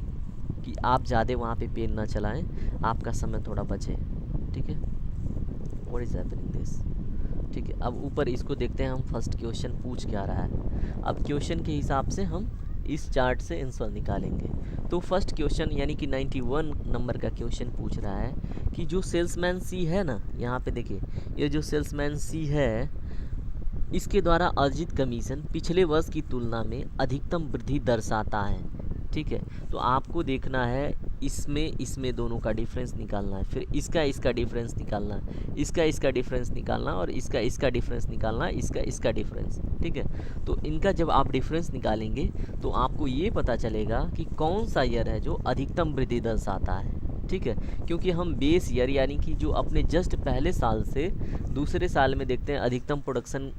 कि आप ज़्यादा वहाँ पे पेन ना चलाएं, आपका समय थोड़ा बचे। ठीक है, व्हाट इज हैपनिंग दिस। ठीक है, अब ऊपर इसको देखते हैं हम, फर्स्ट क्वेश्चन पूछ क्या रहा है। अब क्वेश्चन के हिसाब से हम इस चार्ट से आंसर निकालेंगे। तो फर्स्ट क्वेश्चन यानी कि 91 नंबर का क्वेश्चन पूछ रहा है कि जो सेल्समैन C है ना, यहाँ पे देखिए ये जो सेल्समैन C है इसके द्वारा अर्जित कमीशन पिछले वर्ष की तुलना में अधिकतम वृद्धि दर्शाता है। ठीक है, तो आपको देखना है इसमें दोनों का डिफरेंस निकालना है, फिर इसका डिफरेंस निकालना है, इसका डिफरेंस निकालना, और इसका डिफरेंस निकालना, इसका डिफरेंस। ठीक है, तो इनका जब आप डिफरेंस निकालेंगे तो आपको ये पता चलेगा कि कौन सा ईयर है जो अधिकतम वृद्धि दर्शाता है। ठीक है, क्योंकि हम बेस ईयर यानी कि जो अपने जस्ट पहले साल से दूसरे साल में देखते हैं अधिकतम प्रोडक्शन,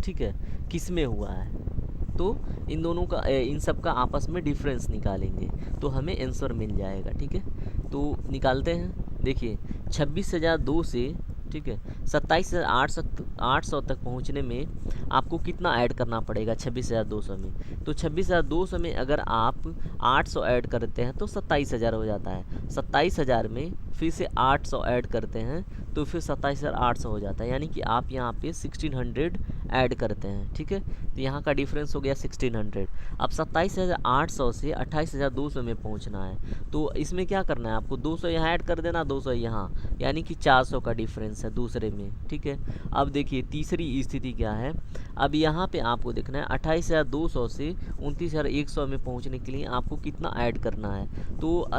ठीक है, किस में हुआ है, तो इन दोनों का इन सब का आपस में डिफरेंस निकालेंगे तो हमें आंसर मिल जाएगा। ठीक है, तो निकालते हैं। देखिए 26,002 से ठीक है। 27,800 तक पहुंचने में आपको कितना ऐड करना पड़ेगा 26,200 में? तो 26,200 में अगर आप 800 ऐड करते हैं तो 27,000 हो जाता है। 27,000 में फिर से 800 ऐड करते हैं तो फिर 27,800 हो जाता है, यानी कि आप यहाँ पे 1600 ऐड करते हैं, ठीक है। तो यहाँ का डिफरेंस हो गया 1600। अब 27,800 से 28,200 में पहुँचना है, तो इसमें क्या करना है आपको? 200 यहाँ ऐड कर देना, 200 यहाँ, यानी कि 400 का डिफरेंस है दूसरे में, ठीक है। अब देखिए तीसरी स्थिति क्या है। अब यहाँ पे आपको देखना है 28,200 से 29,100 में पहुँचने के लिए आपको कितना ऐड करना है। तो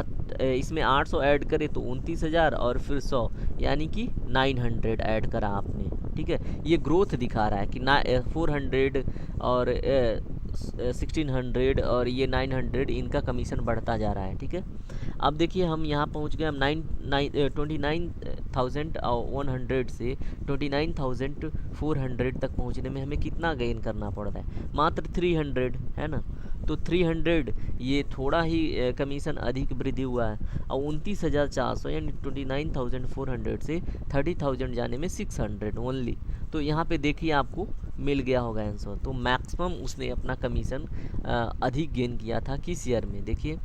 इसमें 800 ऐड करें तो 29,000 और फिर 100, यानी कि 900 ऐड करा आपने, ठीक है। ये ग्रोथ दिखा रहा है कि 400 और 1600 और ये 900, इनका कमीशन बढ़ता जा रहा है, ठीक है। अब देखिए हम यहाँ पहुँच गए, हम 29,100 से 29,400 तक पहुँचने में हमें कितना गेन करना पड़ रहा है? मात्र 300, है ना। तो 300, ये थोड़ा ही कमीशन अधिक वृद्धि हुआ है। और 29,400 यानी 29,400 से 30,000 जाने में 600 ओनली। तो यहाँ पे देखिए आपको मिल गया होगा आंसर। तो मैक्सिमम उसने अपना कमीशन अधिक गेन किया था किस ईयर में? देखिए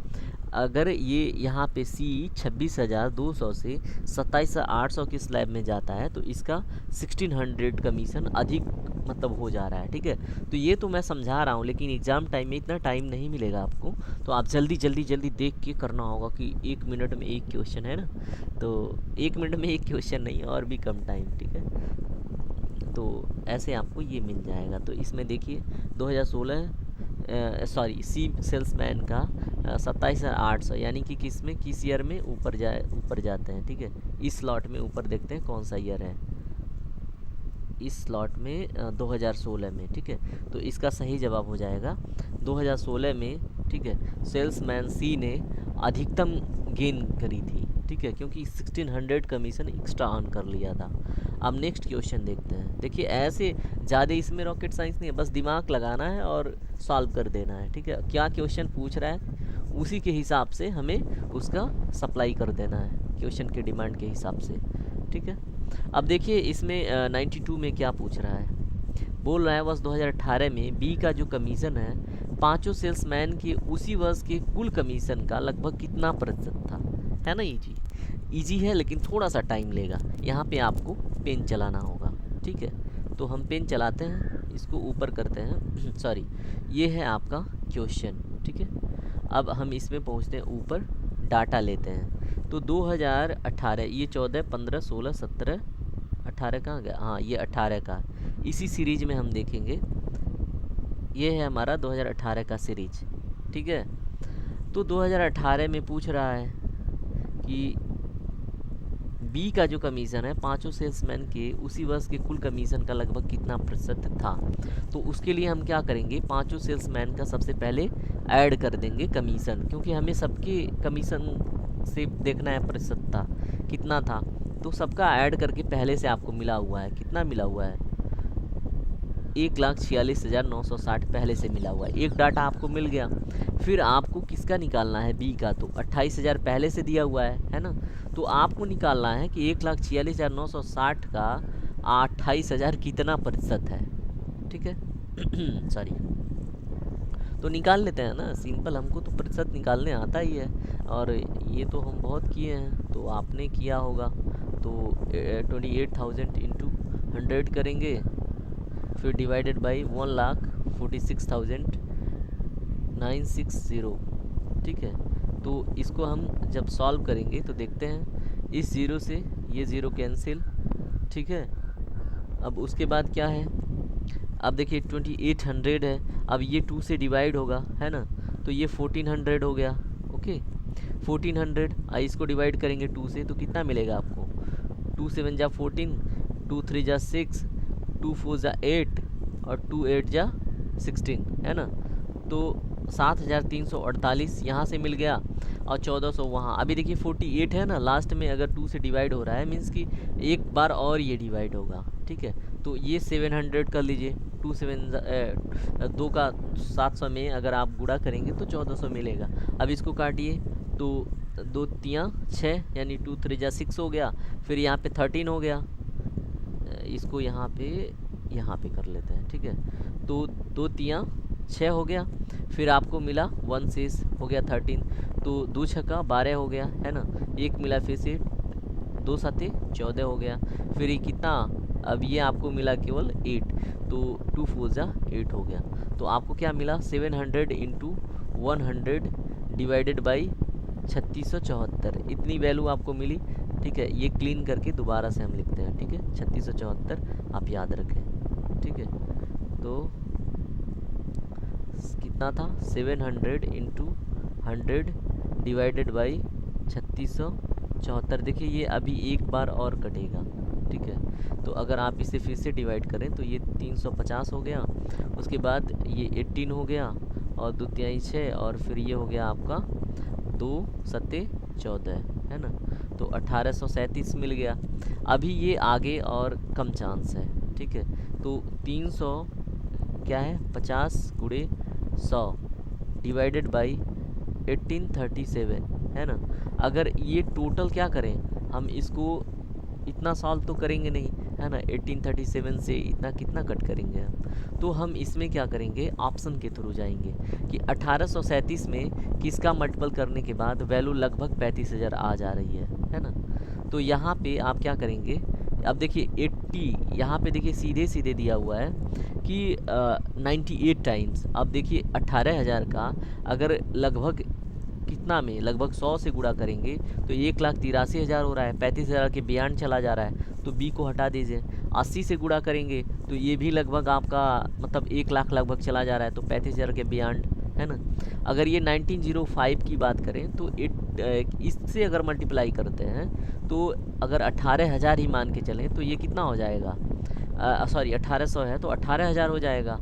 अगर ये यहाँ पे सी 26,200 से 27,800 के स्लैब में जाता है तो इसका 1600 कमीशन अधिक मतलब हो जा रहा है, ठीक है। तो ये तो मैं समझा रहा हूँ, लेकिन एग्ज़ाम टाइम में इतना टाइम नहीं मिलेगा आपको, तो आप जल्दी देख के करना होगा कि 1 मिनट में एक क्वेश्चन है ना, तो 1 मिनट में एक क्वेश्चन नहीं, और भी कम टाइम, ठीक है। तो ऐसे आपको ये मिल जाएगा। तो इसमें देखिए 2016 सी सेल्समैन का 27,800, यानी कि किस ईयर में ऊपर जाते हैं, ठीक है। इस स्लॉट में ऊपर देखते हैं कौन सा ईयर है, इस स्लॉट में 2016 में, ठीक है। तो इसका सही जवाब हो जाएगा 2016 में, ठीक है। सेल्समैन सी ने अधिकतम गेन करी थी, ठीक है, क्योंकि 1600 कमीशन एक्स्ट्रा अर्न कर लिया था। अब नेक्स्ट क्वेश्चन देखते हैं। देखिए ऐसे ज़्यादा इसमें रॉकेट साइंस नहीं है, बस दिमाग लगाना है और सॉल्व कर देना है, ठीक है। क्या क्वेश्चन पूछ रहा है उसी के हिसाब से हमें उसका सप्लाई कर देना है, क्वेश्चन के डिमांड के हिसाब से, ठीक है। अब देखिए इसमें 92 में क्या पूछ रहा है, बोल रहा है वर्ष 2018 में बी का जो कमीशन है पांचों सेल्समैन के उसी वर्ष के कुल कमीशन का लगभग कितना प्रतिशत था, है ना। इजी है लेकिन थोड़ा सा टाइम लेगा। यहाँ पे आपको पेन चलाना होगा, ठीक है। तो हम पेन चलाते हैं, इसको ऊपर करते हैं सॉरी, ये है आपका क्वेश्चन, ठीक है। अब हम इसमें पहुँचते हैं ऊपर, डाटा लेते हैं। तो 2018, ये 14, 15, 16, 17, 18 कहाँ गया? हाँ ये 18 का, इसी सीरीज में हम देखेंगे। ये है हमारा 2018 का सीरीज, ठीक है। तो 2018 में पूछ रहा है कि बी का जो कमीशन है पांचों सेल्समैन के उसी वर्ष के कुल कमीशन का लगभग कितना प्रतिशत था। तो उसके लिए हम क्या करेंगे, पांचों सेल्समैन का सबसे पहले ऐड कर देंगे कमीशन, क्योंकि हमें सबके कमीशन से देखना है प्रतिशतता कितना था। तो सबका ऐड करके पहले से आपको मिला हुआ है, कितना मिला हुआ है? 1,46,960 पहले से मिला हुआ है। एक डाटा आपको मिल गया। फिर आपको किसका निकालना है? बी का। तो 28,000 पहले से दिया हुआ है ना। तो आपको निकालना है कि 1,46,960 का 28,000 कितना प्रतिशत है, ठीक है सॉरी। तो निकाल लेते हैं ना, सिंपल, हमको तो प्रतिशत निकालने आता ही है, और ये तो हम बहुत किए हैं, तो आपने किया होगा। तो 28,000 इंटू 100 करेंगे, फिर डिवाइडेड बाई 1,46,960, ठीक है। तो इसको हम जब सॉल्व करेंगे तो देखते हैं, इस ज़ीरो से ये ज़ीरो कैंसिल, ठीक है। अब उसके बाद क्या है, अब देखिए 2800 है, अब ये 2 से डिवाइड होगा, है ना, तो ये 1400 हो गया, ओके 1400। इसको डिवाइड करेंगे 2 से तो कितना मिलेगा आपको? 2 7 जा 14, 2 3 जा 6, 2 4 जा 8 और 2 8 जा 16, है ना। तो 7,348 यहाँ से मिल गया, और 1,400 वहाँ। अभी देखिए 48 है ना लास्ट में, अगर 2 से डिवाइड हो रहा है मीन्स कि एक बार और ये डिवाइड होगा, ठीक है। तो ये 700 कर लीजिए, 2 2 का 700 में अगर आप गुणा करेंगे तो 1,400 मिलेगा। अब इसको काटिए, तो 2 3 6 यानी 2 3 जा 6 हो गया, फिर यहाँ पे 13 हो गया, इसको यहाँ पे कर लेते हैं, ठीक है। तो 2 तियाँ 6 हो गया, फिर आपको मिला 1 शेष हो गया 13, तो 2 छक्का 12 हो गया, है ना। एक मिला फिर से 2 सते 14 हो गया, फिर ये कितना, अब ये आपको मिला केवल 8, तो 2 4 जा 8 हो गया। तो आपको क्या मिला 700 इंटू 100 डिवाइडेड बाई 3674, इतनी वैल्यू आपको मिली, ठीक है। ये क्लीन करके दोबारा से हम लिखते हैं, ठीक है। 3674 आप याद रखें, ठीक है। तो कितना था 700 इंटू 100 डिवाइडेड बाई 3674। देखिए ये अभी एक बार और कटेगा, ठीक है। तो अगर आप इसे फिर से डिवाइड करें तो ये 350 हो गया, उसके बाद ये 18 हो गया और 2 तिहाई 6, और फिर ये हो गया आपका 2 सत्ते 14, है ना। तो 1837 मिल गया। अभी ये आगे और कम चांस है, ठीक है। तो 300 क्या है 50 गुणे 100 डिवाइडेड बाई 1837, है ना। अगर ये टोटल क्या करें हम इसको, इतना सॉल्व तो करेंगे नहीं, है ना। 1837 से इतना कितना कट करेंगे हम, तो हम इसमें क्या करेंगे ऑप्शन के थ्रू जाएंगे कि 1837 में किसका मल्टीपल करने के बाद वैल्यू लगभग 35,000 आ जा रही है ना। तो यहाँ पे आप क्या करेंगे, अब देखिए 80 यहाँ पे देखिए सीधे सीधे दिया हुआ है कि 98 टाइम्स। अब देखिए 18,000 का अगर लगभग कितना में लगभग 100 से गुणा करेंगे तो 1,83,000 हो रहा है, 35,000 के बियॉन्ड चला जा रहा है, तो बी को हटा दीजिए। 80 से गुणा करेंगे तो ये भी लगभग आपका मतलब 1 लाख लगभग चला जा रहा है, तो 35,000 के बियॉन्ड, है ना। अगर ये 1905 की बात करें तो इससे अगर मल्टीप्लाई करते हैं तो अगर 18,000 ही मान के चलें तो ये कितना हो जाएगा, सॉरी 1800 है तो 18,000 हो जाएगा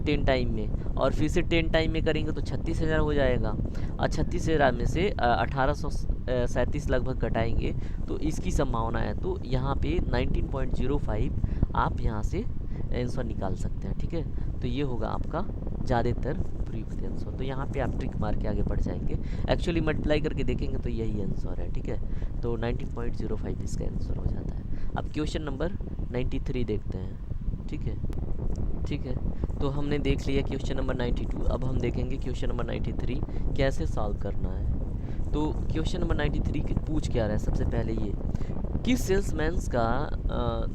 10 टाइम में, और फिर से 10 टाइम में करेंगे तो 36,000 हो जाएगा। और 36,000 में से 1837 लगभग घटाएंगे तो इसकी संभावना है, तो यहाँ पे 19.05 आप यहाँ से आंसर निकाल सकते हैं, ठीक है। तो ये होगा आपका ज़्यादातर प्रयुक्त आंसर। तो यहाँ पे आप ट्रिक मार के आगे बढ़ जाएंगे, एक्चुअली मल्टीप्लाई करके देखेंगे तो यही आंसर है, ठीक है। तो 19.05 इसका आंसर हो जाता है। अब क्वेश्चन नंबर 93 देखते हैं, ठीक है। ठीक है, तो हमने देख लिया क्वेश्चन नंबर 92। अब हम देखेंगे क्वेश्चन नंबर 93 कैसे सॉल्व करना है। तो क्वेश्चन नंबर 93 पूछ क्या रहा है, सबसे पहले ये किस सेल्समैन का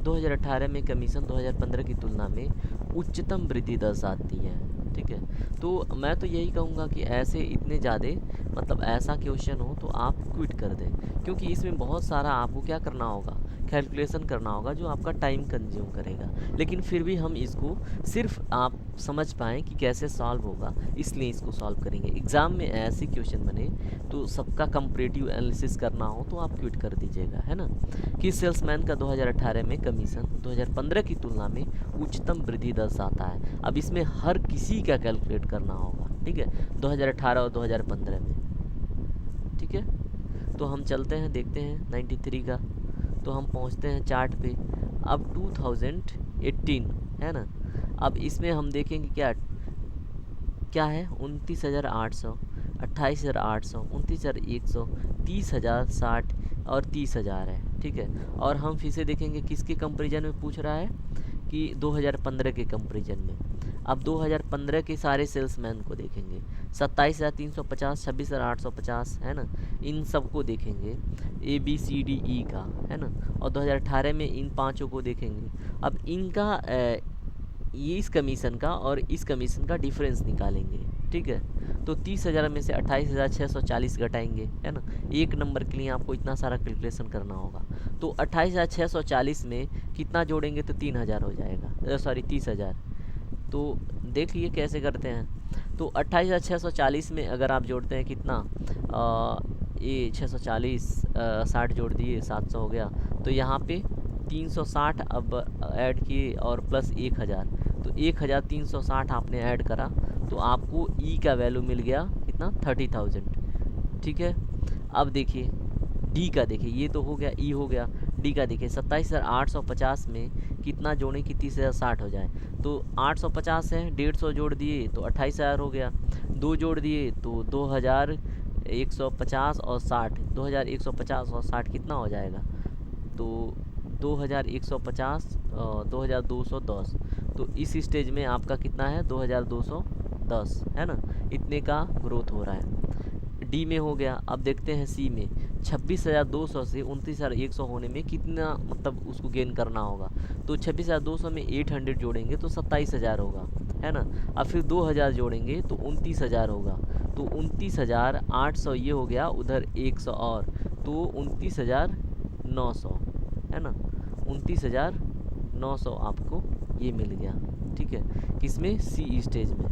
2018 में कमीशन 2015 की तुलना में उच्चतम वृद्धि दर्शाती है, ठीक है। तो मैं तो यही कहूँगा कि ऐसे इतने ज़्यादा मतलब ऐसा क्वेश्चन हो तो आप क्विट कर दें, क्योंकि इसमें बहुत सारा आपको क्या करना होगा, कैलकुलेशन करना होगा जो आपका टाइम कंज्यूम करेगा। लेकिन फिर भी हम इसको सिर्फ आप समझ पाएँ कि कैसे सॉल्व होगा, इसलिए इसको सॉल्व करेंगे। एग्ज़ाम में ऐसे क्वेश्चन बने तो सबका कंपैरेटिव एनालिसिस करना हो तो आप क्विट कर दीजिएगा, है ना। कि सेल्समैन का 2018 में कमीशन 2015 की तुलना में उच्चतम वृद्धि दर्शाता है। अब इसमें हर किसी का कैलकुलेट करना होगा, ठीक है, 2018 और 2015 में, ठीक है। तो हम चलते हैं, देखते हैं 93 का। तो हम पहुंचते हैं चार्ट पे। अब 2018 है ना। अब इसमें हम देखेंगे क्या क्या है 29,800, 28,800, 29,100, 30,060 और 30,000 है, ठीक है। और हम फिर से देखेंगे किसके कंपेरिजन में पूछ रहा है कि 2015 के कंपेरिजन में। अब 2015 के सारे सेल्समैन को देखेंगे, 27,350, 26,850, है ना। इन सब को देखेंगे ABCDE का, है ना। और 2018 में इन पांचों को देखेंगे। अब इनका ये इस कमीशन का और इस कमीशन का डिफरेंस निकालेंगे, ठीक है। तो 30,000 में से 28,640 घटाएंगे, है ना। एक नंबर के लिए आपको इतना सारा कैलकुलेशन करना होगा। तो 28,640 में कितना जोड़ेंगे तो 3,000 हो जाएगा, सॉरी 30,000। तो देख लिए कैसे करते हैं। तो 28,640 में अगर आप जोड़ते हैं कितना, ये 640 60 जोड़ दिए 700 हो गया। तो यहाँ पे 360 अब ऐड किए और प्लस 1,000, तो 1,360 आपने ऐड करा तो आपको ई का वैल्यू मिल गया कितना 30,000, ठीक है। अब देखिए डी का, देखिए ये तो हो गया, ई हो गया। डी का देखिए 27,850 में कितना जोड़ें कि 30,060 हो जाए। तो 850 है, 150 जोड़ दिए तो 28,000 हो गया। 2 जोड़ दिए तो 2,150 और 60, 2,150 और 60 कितना हो जाएगा, तो 2150, 2210, तो इस स्टेज में आपका कितना है 2210 है ना, इतने का ग्रोथ हो रहा है। डी में हो गया। अब देखते हैं सी में, 26,200 से 29,100 होने में कितना मतलब उसको गेन करना होगा। तो 26,200 में 800 जोड़ेंगे तो 27,000 होगा, है ना। अब फिर 2000 जोड़ेंगे तो 29,000 होगा। तो 29,800 ये हो गया, उधर 100 और, तो 29,900 है ना, 29,900 आपको ये मिल गया। ठीक है, किसमें, सी स्टेज में,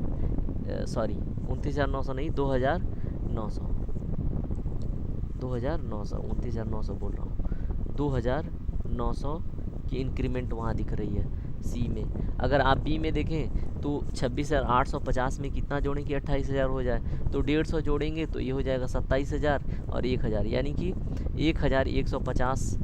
सॉरी 29,900 नहीं, 2,900, 2,900, 29,900 बोल रहा हूँ, 2,900 की इंक्रीमेंट वहाँ दिख रही है सी में। अगर आप बी में देखें तो 26,850 में कितना जोड़ें कि 28,000 हो जाए, तो 150 जोड़ेंगे तो ये हो जाएगा 27,000 और 1,000, यानी कि 1,150,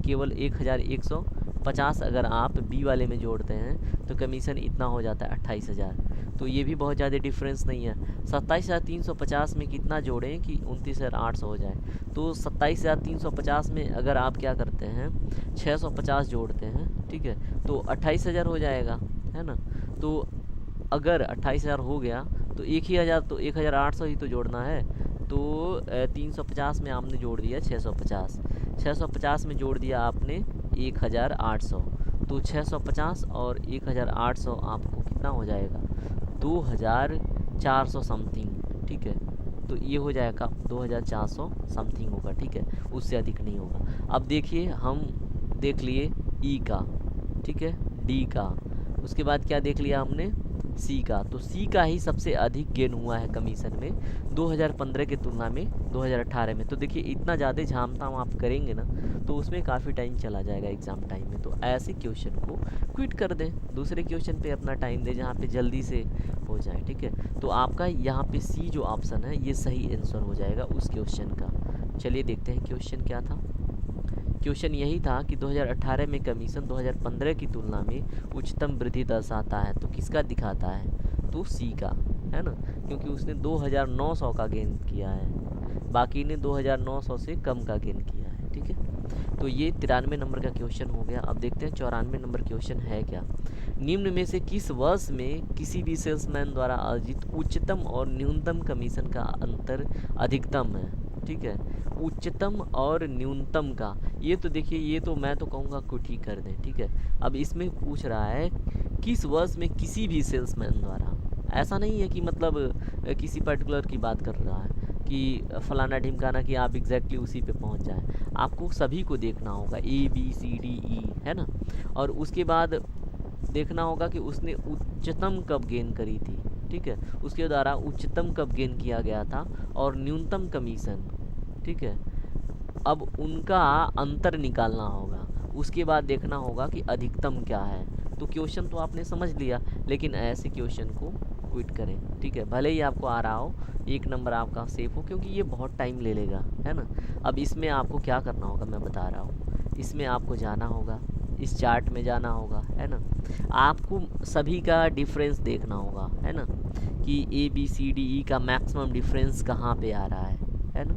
केवल 1,150 अगर आप बी वाले में जोड़ते हैं तो कमीशन इतना हो जाता है 28,000। तो ये भी बहुत ज़्यादा डिफरेंस नहीं है। 27,350 में कितना जोड़ें कि 29,800 हो जाए, तो 27,350 में अगर आप क्या करते हैं 650 जोड़ते हैं, ठीक है, तो 28,000 हो जाएगा, है ना। तो अगर 28,000 हो गया तो 1,000 तो 1,800 ही तो जोड़ना है। तो 350 में आपने जोड़ दिया 650, 650 में जोड़ दिया आपने 1,800, तो 650 और 1,800 आपको कितना हो जाएगा 2,400 समथिंग। ठीक है, तो ये हो जाएगा 2,400 समथिंग होगा। ठीक है, उससे अधिक नहीं होगा। अब देखिए, हम देख लिए ई का, ठीक है, डी का, उसके बाद क्या देख लिया हमने, सी का। तो सी का ही सबसे अधिक गेन हुआ है कमीशन में 2015 की तुलना में 2018 में। तो देखिए, इतना ज़्यादा झामताम आप करेंगे ना तो उसमें काफ़ी टाइम चला जाएगा एग्ज़ाम टाइम में। तो ऐसे क्वेश्चन को क्विट कर दें, दूसरे क्वेश्चन पे अपना टाइम दें जहाँ पे जल्दी से हो जाए। ठीक है, तो आपका यहाँ पे सी जो ऑप्शन है ये सही आंसर हो जाएगा उस क्वेश्चन का। चलिए देखते हैं क्वेश्चन क्या था। क्वेश्चन यही था कि 2018 में कमीशन 2015 की तुलना में उच्चतम वृद्धि दर्शाता है, तो किसका दिखाता है, तो सी का, है ना, क्योंकि उसने 2,900 का गेन किया है, बाकी ने 2,900 से कम का गेन किया है। ठीक है, तो ये 93 नंबर का क्वेश्चन हो गया। अब देखते हैं 94 नंबर क्वेश्चन है क्या। निम्न में से किस वर्ष में किसी भी सेल्समैन द्वारा अर्जित उच्चतम और न्यूनतम कमीशन का अंतर अधिकतम है। ठीक है, उच्चतम और न्यूनतम का, ये तो देखिए, ये तो मैं तो कहूँगा कुछ ही कर दें। ठीक है, अब इसमें पूछ रहा है किस वर्ष में किसी भी सेल्समैन द्वारा, ऐसा नहीं है कि मतलब किसी पर्टिकुलर की बात कर रहा है कि फलाना ढिमकाना कि आप एग्जैक्टली उसी पे पहुंच जाए। आपको सभी को देखना होगा, A B C D E, है ना, और उसके बाद देखना होगा कि उसने उच्चतम कब गेन करी थी। ठीक है, उसके द्वारा उच्चतम कब गेन किया गया था और न्यूनतम कमीशन। ठीक है, अब उनका अंतर निकालना होगा, उसके बाद देखना होगा कि अधिकतम क्या है। तो क्वेश्चन तो आपने समझ लिया, लेकिन ऐसे क्वेश्चन को क्विट करें। ठीक है, भले ही आपको आ रहा हो, 1 नंबर आपका सेफ हो, क्योंकि ये बहुत टाइम ले लेगा, है ना। अब इसमें आपको क्या करना होगा मैं बता रहा हूँ। इसमें आपको जाना होगा, इस चार्ट में जाना होगा, है ना, आपको सभी का डिफरेंस देखना होगा, है ना, कि A B C D E का मैक्सिमम डिफरेंस कहाँ पे आ रहा है ना।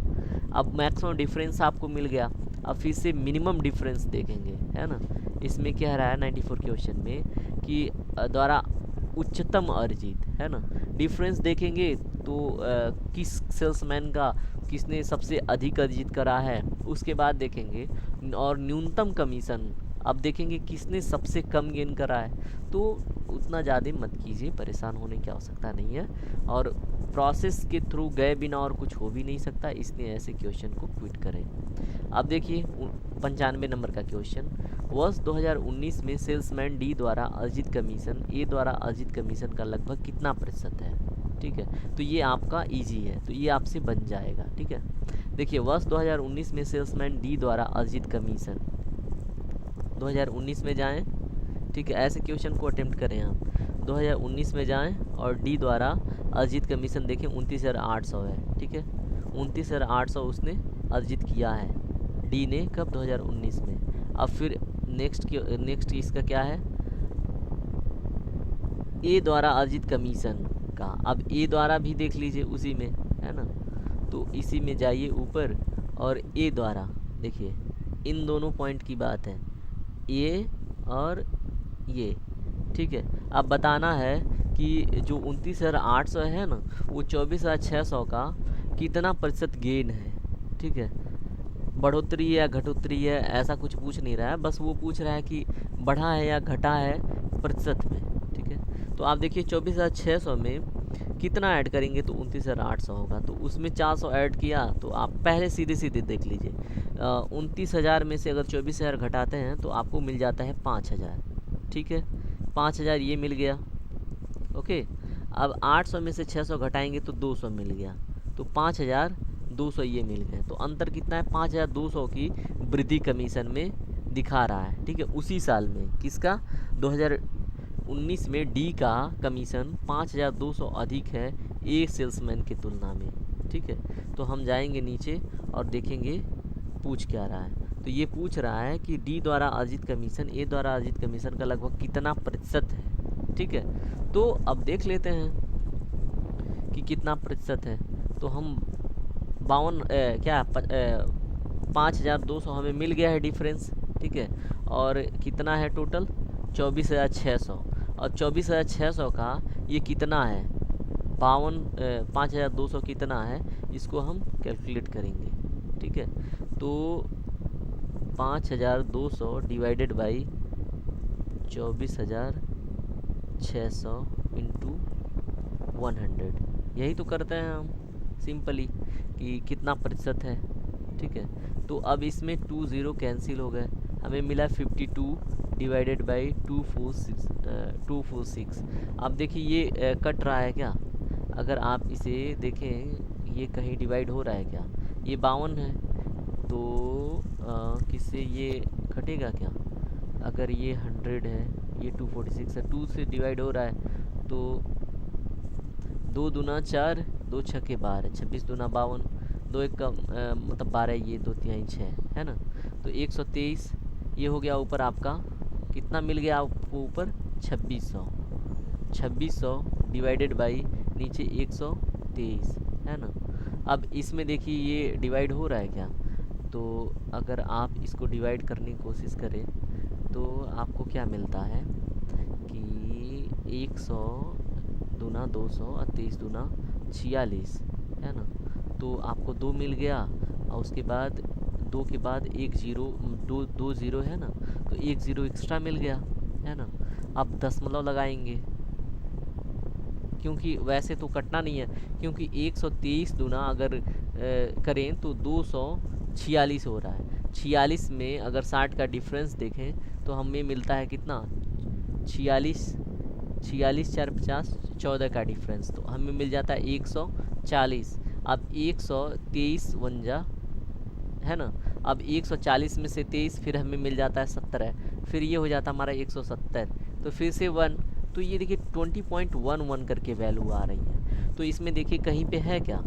अब मैक्सिमम डिफरेंस आपको मिल गया, अब फिर से मिनिमम डिफरेंस देखेंगे, है ना। इसमें क्या रहा है 94 क्वेश्चन में कि द्वारा उच्चतम अर्जित, है ना, डिफरेंस देखेंगे तो किस सेल्समैन का किसने सबसे अधिक अर्जित करा है, उसके बाद देखेंगे, और न्यूनतम कमीशन अब देखेंगे किसने सबसे कम गेन करा है। तो उतना ज़्यादा मत कीजिए, परेशान होने की आवश्यकता नहीं है, और प्रोसेस के थ्रू गए बिना और कुछ हो भी नहीं सकता, इसलिए ऐसे क्वेश्चन को क्विट करें। अब देखिए 95 नंबर का क्वेश्चन, वर्ष 2019 में सेल्समैन डी द्वारा अर्जित कमीशन ए द्वारा अर्जित कमीशन का लगभग कितना प्रतिशत है। ठीक है, तो ये आपका इजी है, तो ये आपसे बन जाएगा। ठीक है, देखिए वर्ष 2019 में सेल्समैन डी द्वारा अर्जित कमीशन, 2019 में जाएं, ठीक है, ऐसे क्वेश्चन को अटेम्प्ट करें आप, 2019 में जाएं और डी द्वारा अर्जित कमीशन देखें 29,800 है। ठीक है, 29,800 उसने अर्जित किया है, डी ने, कब, 2019 में। अब फिर नेक्स्ट इसका क्या है, ए द्वारा अर्जित कमीशन का। अब ए द्वारा भी देख लीजिए उसी में, है ना, तो इसी में जाइए ऊपर, और ए द्वारा देखिए, इन दोनों पॉइंट की बात है, ये और ये, ठीक है। अब बताना है कि जो 29,800 है ना, वो 24,600 का कितना प्रतिशत गेन है, ठीक है। बढ़ोतरी है या घटोतरी है ऐसा कुछ पूछ नहीं रहा है, बस वो पूछ रहा है कि बढ़ा है या घटा है प्रतिशत में, ठीक है। तो आप देखिए 24,600 में कितना ऐड करेंगे तो 29,800 होगा, तो उसमें 400 ऐड किया, तो आप पहले सीधे सीधे देख लीजिए 29,000 में से अगर 24,000 घटाते हैं तो आपको मिल जाता है 5,000, ठीक है। 5,000 ये मिल गया, ओके। अब 800 में से 600 घटाएंगे तो 200 मिल गया, तो 5,200 ये मिल गए। तो अंतर कितना है, 5,200 की वृद्धि कमीशन में दिखा रहा है, ठीक है। उसी साल में किसका, 2019 में डी का कमीशन 5,200 अधिक है ए सेल्समैन की तुलना में, ठीक है। तो हम जाएंगे नीचे और देखेंगे पूछ क्या रहा है। तो ये पूछ रहा है कि डी द्वारा अर्जित कमीशन ए द्वारा अर्जित कमीशन का लगभग कितना प्रतिशत है, ठीक है। तो अब देख लेते हैं कि कितना प्रतिशत है। तो हम 5,200 हमें मिल गया है डिफरेंस, ठीक है। और कितना है टोटल, 24,600, और 24,600 का ये कितना है 5,200 कितना है, इसको हम कैलकुलेट करेंगे, ठीक है। तो 5,200 डिवाइडेड बाई 24,600 इंटू 100, यही तो करते हैं हम सिंपली कि कितना प्रतिशत है, ठीक है। तो अब इसमें 2 0 कैंसिल हो गए, हमें मिला 52 डिवाइडेड बाई 246। अब देखिए ये कट रहा है क्या, अगर आप इसे देखें ये कहीं डिवाइड हो रहा है क्या, ये 52 है, तो किससे ये कटेगा क्या, अगर ये 100 है, ये 246 है, 2 से डिवाइड हो रहा है, तो 2 दूना 4, 2 छक्के 12, 26 दूना 52, 2 1 का मतलब 12, ये 2 तिहाई 6 है ना। तो 123 ये हो गया ऊपर आपका, कितना मिल गया आपको ऊपर 2600 डिवाइडेड बाई नीचे 123 है ना। अब इसमें देखिए ये डिवाइड हो रहा है क्या, तो अगर आप इसको डिवाइड करने की कोशिश करें तो आपको क्या मिलता है कि 100 दूना 200 और 23 दूना 46 है ना। तो आपको 2 मिल गया, और उसके बाद 2 के बाद 1 0 2 0 है ना, तो 1 0 एक्स्ट्रा मिल गया है ना। अब दशमलव लगाएंगे, क्योंकि वैसे तो कटना नहीं है, क्योंकि 123 दूना अगर करें तो 246 हो रहा है। 46 में अगर 60 का डिफरेंस देखें तो हमें मिलता है कितना, 46 4 50 14 का डिफरेंस, तो हमें मिल जाता है 140। अब 123 वंजा है ना, अब 140 में से 23 फिर हमें मिल जाता है 17, फिर ये हो जाता है हमारा 170, तो फिर से 1, तो ये देखिए 20.11 करके वैल्यू आ रही है। तो इसमें देखिए कहीं पे है क्या,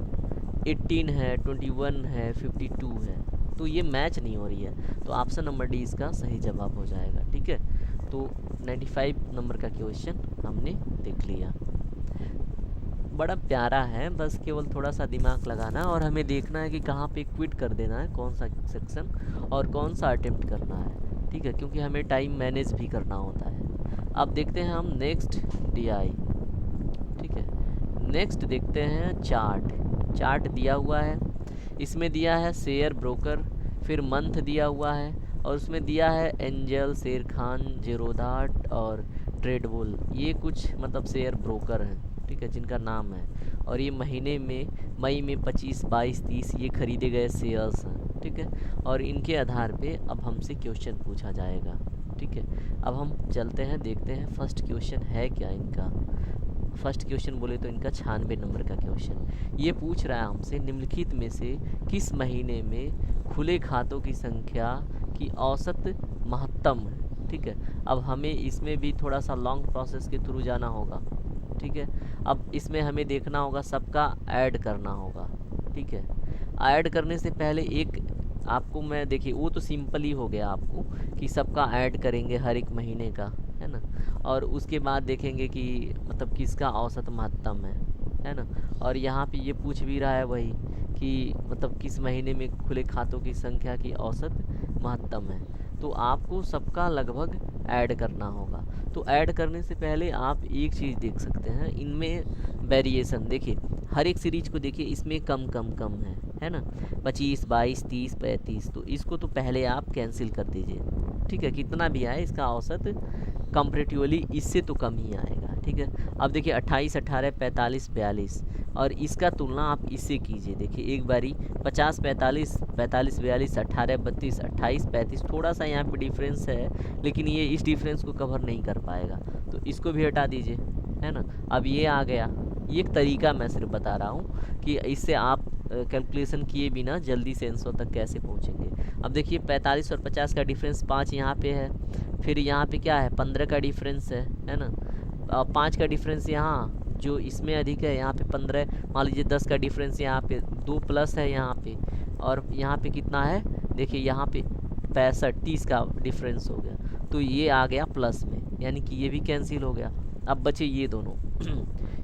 18 है, 21 है, 52 है, तो ये मैच नहीं हो रही है, तो ऑप्शन नंबर डी इसका सही जवाब हो जाएगा, ठीक है। तो 95 नंबर का क्वेश्चन हमने देख लिया, बड़ा प्यारा है, बस केवल थोड़ा सा दिमाग लगाना और हमें देखना है कि कहाँ पे क्विट कर देना है, कौन सा सेक्शन और कौन सा अटेम्प्ट करना है, ठीक है, क्योंकि हमें टाइम मैनेज भी करना होता है। अब देखते हैं हम नेक्स्ट डीआई, ठीक है। नेक्स्ट देखते हैं चार्ट दिया हुआ है, इसमें दिया है शेयर ब्रोकर, फिर मंथ दिया हुआ है, और उसमें दिया है एंजल, शेर खान, जेरोडाट और ट्रेडबुल, ये कुछ मतलब शेयर ब्रोकर हैं, ठीक है, जिनका नाम है, और ये महीने में मई में 25 22 30 ये खरीदे गए शेयर्स हैं, ठीक है। और इनके आधार पे अब हमसे क्वेश्चन पूछा जाएगा, ठीक है। अब हम चलते हैं, देखते हैं फर्स्ट क्वेश्चन है क्या इनका। फर्स्ट क्वेश्चन बोले तो इनका 96 नंबर का क्वेश्चन, ये पूछ रहा है हमसे निम्नलिखित में से किस महीने में खुले खातों की संख्या की औसत महत्तम है, ठीक है। अब हमें इसमें भी थोड़ा सा लॉन्ग प्रोसेस के थ्रू जाना होगा, ठीक है। अब इसमें हमें देखना होगा, सबका ऐड करना होगा, ठीक है। ऐड करने से पहले एक आपको मैं देखिए, वो तो सिंपल ही हो गया आपको कि सबका ऐड करेंगे हर एक महीने का, है ना, और उसके बाद देखेंगे कि मतलब किसका औसत महत्तम है ना। और यहाँ पे ये पूछ भी रहा है वही कि मतलब किस महीने में खुले खातों की संख्या की औसत महत्तम है। तो आपको सबका लगभग ऐड करना होगा। तो ऐड करने से पहले आप एक चीज़ देख सकते हैं, इनमें वेरिएशन देखिए, हर एक सीरीज को देखिए, इसमें कम कम कम है ना, 25, 22, 30, 35। तो इसको तो पहले आप कैंसिल कर दीजिए, ठीक है। कितना भी आए इसका औसत कंपैरेटिवली इससे तो कम ही आएगा, ठीक है। अब देखिए 28, 18, 45, 42 और इसका तुलना आप इससे कीजिए। देखिए एक बारी 50, 45, 45, 42, 18, 32, 28, 35, थोड़ा सा यहाँ पे डिफरेंस है, लेकिन ये इस डिफरेंस को कवर नहीं कर पाएगा, तो इसको भी हटा दीजिए, है ना। अब ये आ गया, ये एक तरीका मैं सिर्फ बता रहा हूँ कि इससे आप कैलकुलेशन किए बिना जल्दी से आंसर तक कैसे पहुँचेंगे। अब देखिए 45 और 50 का डिफरेंस 5 यहाँ पे है, फिर यहाँ पे क्या है 15 का डिफरेंस है ना। 5 का डिफरेंस यहाँ जो इसमें अधिक है, यहाँ पे 15, मान लीजिए 10 का डिफरेंस यहाँ पे 2 प्लस है यहाँ पे, और यहाँ पे कितना है देखिए, यहाँ पे 65, 30 का डिफरेंस हो गया, तो ये आ गया प्लस में, यानी कि ये भी कैंसिल हो गया। अब बचे ये दोनों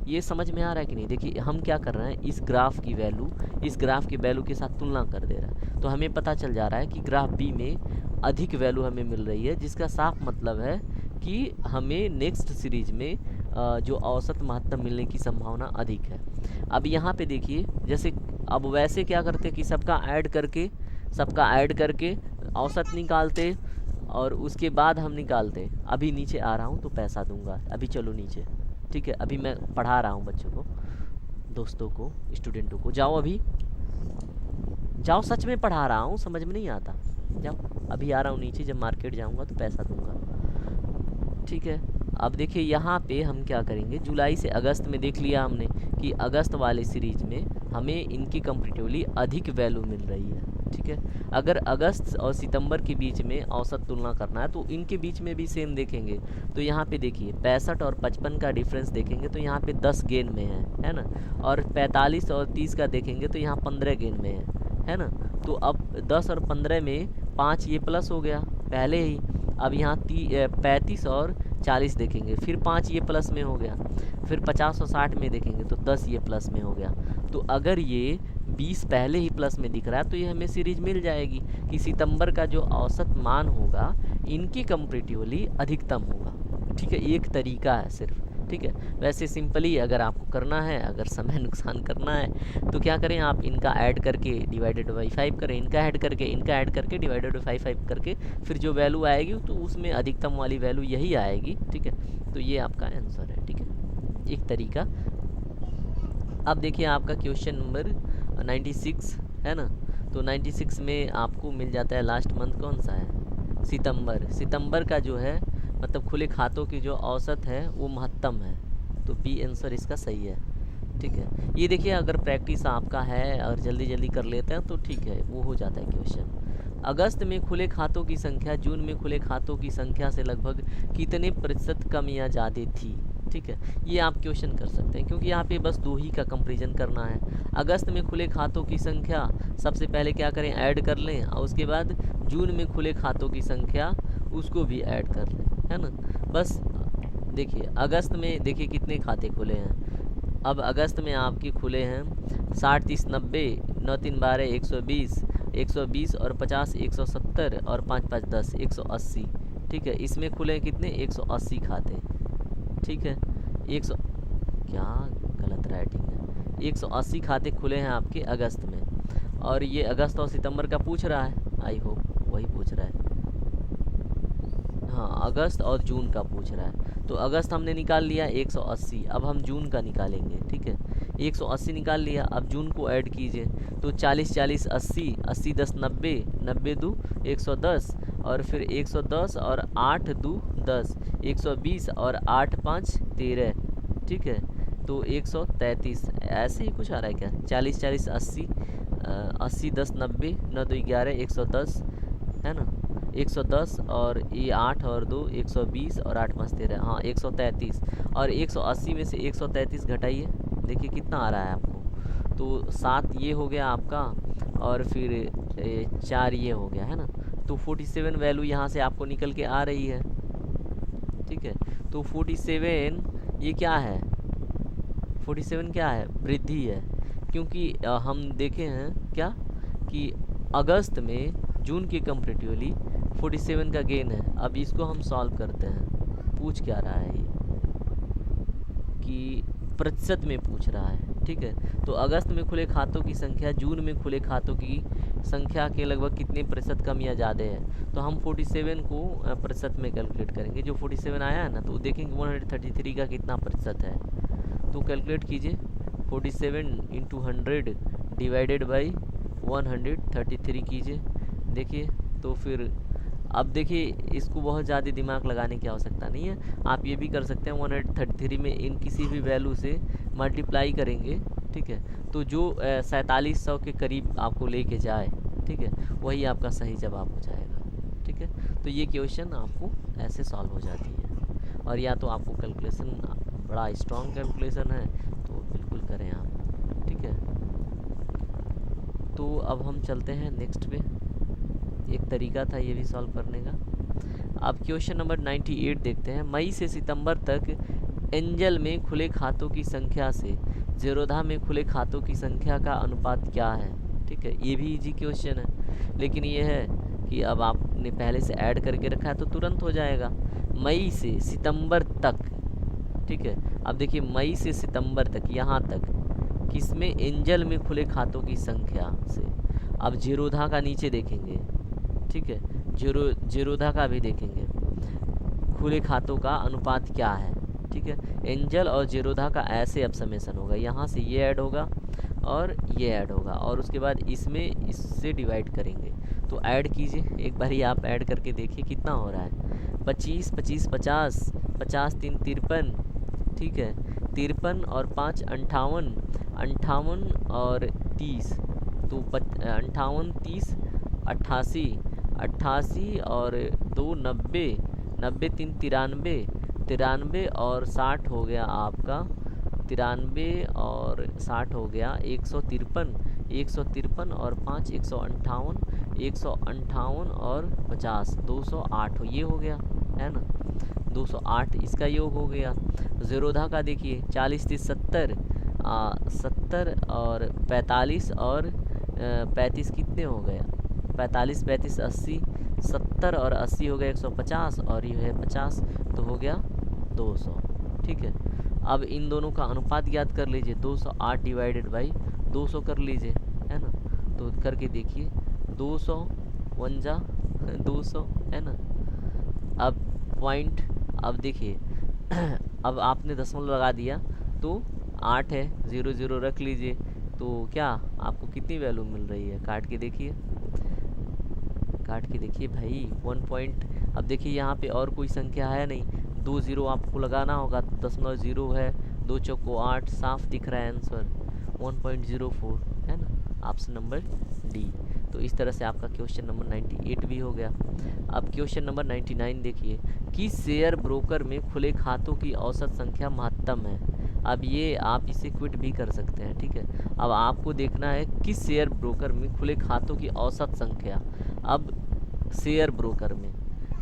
ये समझ में आ रहा है कि नहीं। देखिए हम क्या कर रहे हैं, इस ग्राफ की वैल्यू इस ग्राफ की वैल्यू के साथ तुलना कर दे रहा है, तो हमें पता चल जा रहा है कि ग्राफ बी में अधिक वैल्यू हमें मिल रही है, जिसका साफ मतलब है कि हमें नेक्स्ट सीरीज में जो औसत महत्तम मिलने की संभावना अधिक है। अब यहाँ पे देखिए, जैसे अब वैसे क्या करते कि सबका ऐड करके औसत निकालते और उसके बाद हम निकालते। अभी नीचे आ रहा हूँ तो पैसा दूंगा, अभी चलो नीचे, ठीक है। अभी मैं पढ़ा रहा हूँ बच्चों को, दोस्तों को, स्टूडेंटों को, जाओ अभी जाओ, सच में पढ़ा रहा हूँ, समझ में नहीं आता, जाओ। अभी आ रहा हूँ नीचे, जब मार्केट जाऊँगा तो पैसा दूंगा, ठीक है। अब देखिए यहाँ पे हम क्या करेंगे, जुलाई से अगस्त में देख लिया हमने कि अगस्त वाले सीरीज में हमें इनकी कंपैरेटिवली अधिक वैल्यू मिल रही है, ठीक है। अगर अगस्त और सितंबर के बीच में औसत तुलना करना है तो इनके बीच में भी सेम देखेंगे। तो यहाँ पे देखिए 65 और 55 का डिफरेंस देखेंगे तो यहाँ पे 10 गेन में है ना, और 45 और 30 का देखेंगे तो यहाँ 15 गेन में है ना। तो अब 10 और 15 में 5 ये प्लस हो गया पहले ही। अब यहाँ 35 और 40 देखेंगे, फिर 5 ये प्लस में हो गया, फिर 50 और 60 में देखेंगे तो 10 ये प्लस में हो गया। तो अगर ये 20 पहले ही प्लस में दिख रहा है तो ये हमें सीरीज मिल जाएगी कि सितंबर का जो औसत मान होगा इनकी कंपैरेटिवली अधिकतम होगा, ठीक है। एक तरीका है सिर्फ, ठीक है। वैसे सिंपली अगर आपको करना है, अगर समय नुकसान करना है तो क्या करें, आप इनका ऐड करके डिवाइडेड बाई 5 करें, इनका ऐड करके डिवाइडेड बाई 5 करके, फिर जो वैल्यू आएगी तो उसमें अधिकतम वाली वैल्यू यही आएगी, ठीक है। तो ये आपका आंसर है, ठीक है, एक तरीका। अब देखिए आपका क्वेश्चन नंबर 96 है ना। तो 96 में आपको मिल जाता है लास्ट मंथ कौन सा है, सितंबर का जो है मतलब खुले खातों की जो औसत है वो महत्तम है, तो बी आंसर इसका सही है, ठीक है। ये देखिए अगर प्रैक्टिस आपका है और जल्दी जल्दी कर लेते हैं तो ठीक है, वो हो जाता है क्वेश्चन। अगस्त में खुले खातों की संख्या जून में खुले खातों की संख्या से लगभग कितने प्रतिशत कम या ज़्यादा थी, ठीक है। ये आप क्वेश्चन कर सकते हैं क्योंकि यहाँ पे बस दो ही का कंपैरिजन करना है। अगस्त में खुले खातों की संख्या सबसे पहले क्या करें, ऐड कर लें, और उसके बाद जून में खुले खातों की संख्या उसको भी ऐड कर लें, है ना। बस देखिए अगस्त में देखिए कितने खाते खुले हैं। अब अगस्त में आपके खुले हैं 60, 30, 90, 9, 3, 12, 120, 120 और 50, 170 और 5, 5, 10, 180, ठीक है। इसमें खुले हैं कितने, 180 खाते, ठीक है। 100 क्या गलत राइटिंग है, 180 खाते खुले हैं आपके अगस्त में, और ये अगस्त और सितंबर का पूछ रहा है, आई होप वही पूछ रहा है, हाँ अगस्त और जून का पूछ रहा है। तो अगस्त हमने निकाल लिया 180, अब हम जून का निकालेंगे, ठीक है। 180 निकाल लिया, अब जून को ऐड कीजिए तो 40, 40, 80, 80, 10, 90, 90 2 110, और फिर 110 और 8 2 10, 120 और 8 5 13, ठीक है। तो 133 ऐसे ही कुछ आ रहा है क्या, 40, 40, 80, 80, 10, 90, 9 2 11, 110 है ना, 110 और ये 8 और 2 120 और 8 5 13, हाँ 133, और 180 में से 133 घटाइए, देखिए कितना आ रहा है आपको। तो 7 ये हो गया आपका, और फिर 4 ये हो गया, है ना। तो 47 वैल्यू यहाँ से आपको निकल के आ रही है, ठीक है। तो 47 ये क्या है, 47 क्या है, वृद्धि है, क्योंकि हम देखे हैं क्या कि अगस्त में जून के कंपैरेटिवली 47 का गेन है। अब इसको हम सॉल्व करते हैं। पूछ क्या रहा है ये कि प्रतिशत में पूछ रहा है, ठीक है। तो अगस्त में खुले खातों की संख्या जून में खुले खातों की संख्या के लगभग कितने प्रतिशत कम या ज़्यादा है। तो हम 47 को प्रतिशत में कैलकुलेट करेंगे। जो 47 आया है ना, तो देखेंगे 133 का कितना प्रतिशत है। तो कैलकुलेट कीजिए 47 इंटू 100 डिवाइडेड बाई 133 कीजिए। देखिए तो फिर अब देखिए इसको बहुत ज़्यादा दिमाग लगाने की आवश्यकता नहीं है। आप ये भी कर सकते हैं 133 में इन किसी भी वैल्यू से मल्टीप्लाई करेंगे, ठीक है। तो जो 4700 के करीब आपको लेके जाए, ठीक है, वही आपका सही जवाब हो जाएगा, ठीक है। तो ये क्वेश्चन आपको ऐसे सॉल्व हो जाती है। और या तो आपको कैलकुलेशन बड़ा स्ट्रॉन्ग कैलकुलेशन है तो बिल्कुल करें आप, ठीक है। तो अब हम चलते हैं नेक्स्ट पे। एक तरीका था ये भी सॉल्व करने का। अब क्वेश्चन नंबर 98 देखते हैं। मई से सितंबर तक एंजल में खुले खातों की संख्या से ज़ीरोधा में खुले खातों की संख्या का अनुपात क्या है, ठीक है। ये भी इजी क्वेश्चन है, लेकिन ये है कि अब आपने पहले से ऐड करके रखा है तो तुरंत हो जाएगा। मई से सितंबर तक, ठीक है। अब देखिए मई से सितंबर तक, यहाँ तक किसमें, एंजल में खुले खातों की संख्या से। अब ज़ीरोधा का नीचे देखेंगे, ठीक है, ज़ीरोधा का भी देखेंगे, खुले खातों का अनुपात क्या है, ठीक है। एंजल और ज़ीरोधा का ऐसे अब समेसन होगा, यहाँ से ये ऐड होगा और ये ऐड होगा, और उसके बाद इसमें इससे डिवाइड करेंगे। तो ऐड कीजिए, एक बार ही आप ऐड करके देखिए कितना हो रहा है। 25 25 50, 50 3 53, ठीक है। 53 और 5 58, 58 और 30, तो 58 30 88, 88 और 2 90, 90 3 93, 93 और 60 हो गया आपका, 93 और 60 हो गया 153, 153 और 5 158, 158 और 50 208 ये हो गया, है ना। 208 इसका योग हो गया। ज़ीरोधा का देखिए 40 30 70, 70 और 45 और 35 कितने हो गए, 45 35 80, 70 और 80 हो गया 150, और ये है 50, तो हो गया 200, ठीक है। अब इन दोनों का अनुपात ज्ञात कर लीजिए। 208 डिवाइडेड बाई 200 कर लीजिए, है ना। तो करके देखिए 200 1 200, है ना। अब पॉइंट, अब देखिए अब आपने दशमलव लगा दिया तो 8 है, 0 0 रख लीजिए। तो क्या आपको कितनी वैल्यू मिल रही है, काट के देखिए, काट के देखिए भाई 1 पॉइंट। अब देखिए यहाँ पे और कोई संख्या है नहीं, 2 0 आपको लगाना होगा, 0.0 है, 2 चौको 8, साफ दिख रहा है आंसर 1.04, है ना, ऑप्शन नंबर डी। तो इस तरह से आपका क्वेश्चन नंबर 98 भी हो गया। अब क्वेश्चन नंबर 99 देखिए, किस शेयर ब्रोकर में खुले खातों की औसत संख्या महत्तम है। अब ये आप इसे क्विट भी कर सकते हैं, ठीक है। अब आपको देखना है किस शेयर ब्रोकर में खुले खातों की औसत संख्या। अब शेयर ब्रोकर में,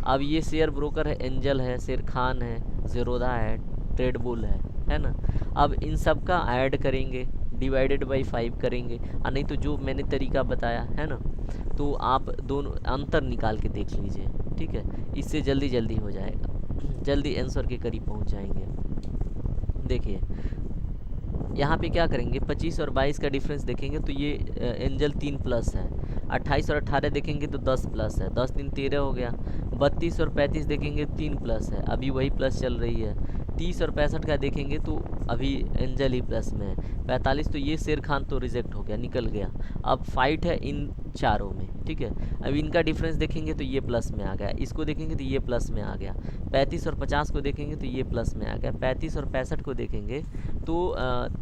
अब ये शेयर ब्रोकर है, एंजल है, शेर खान है, ज़ीरोधा है, ट्रेडबुल है ना। अब इन सब का ऐड करेंगे, डिवाइडेड बाई 5 करेंगे, और नहीं तो जो मैंने तरीका बताया है ना, तो आप दोनों अंतर निकाल के देख लीजिए, ठीक है। इससे जल्दी जल्दी हो जाएगा, जल्दी आंसर के करीब पहुंच जाएंगे। देखिए यहाँ पे क्या करेंगे, 25 और 22 का डिफरेंस देखेंगे तो ये एंजल 3 प्लस है। 28 और 18 देखेंगे तो 10 प्लस है, 10 3 13 हो गया। 32 और 35 देखेंगे 3 प्लस है, अभी वही प्लस चल रही है। 30 और 65 का देखेंगे तो अभी एंजल ही प्लस में है। 45 तो ये शेर खान तो रिजेक्ट हो गया, निकल गया। अब फाइट है इन चारों में, ठीक है। अब इनका डिफरेंस देखेंगे तो ये प्लस में आ गया, इसको देखेंगे तो ये प्लस में आ गया। 35 और 50 को देखेंगे तो ये प्लस में आ गया। 35 और 65 को देखेंगे तो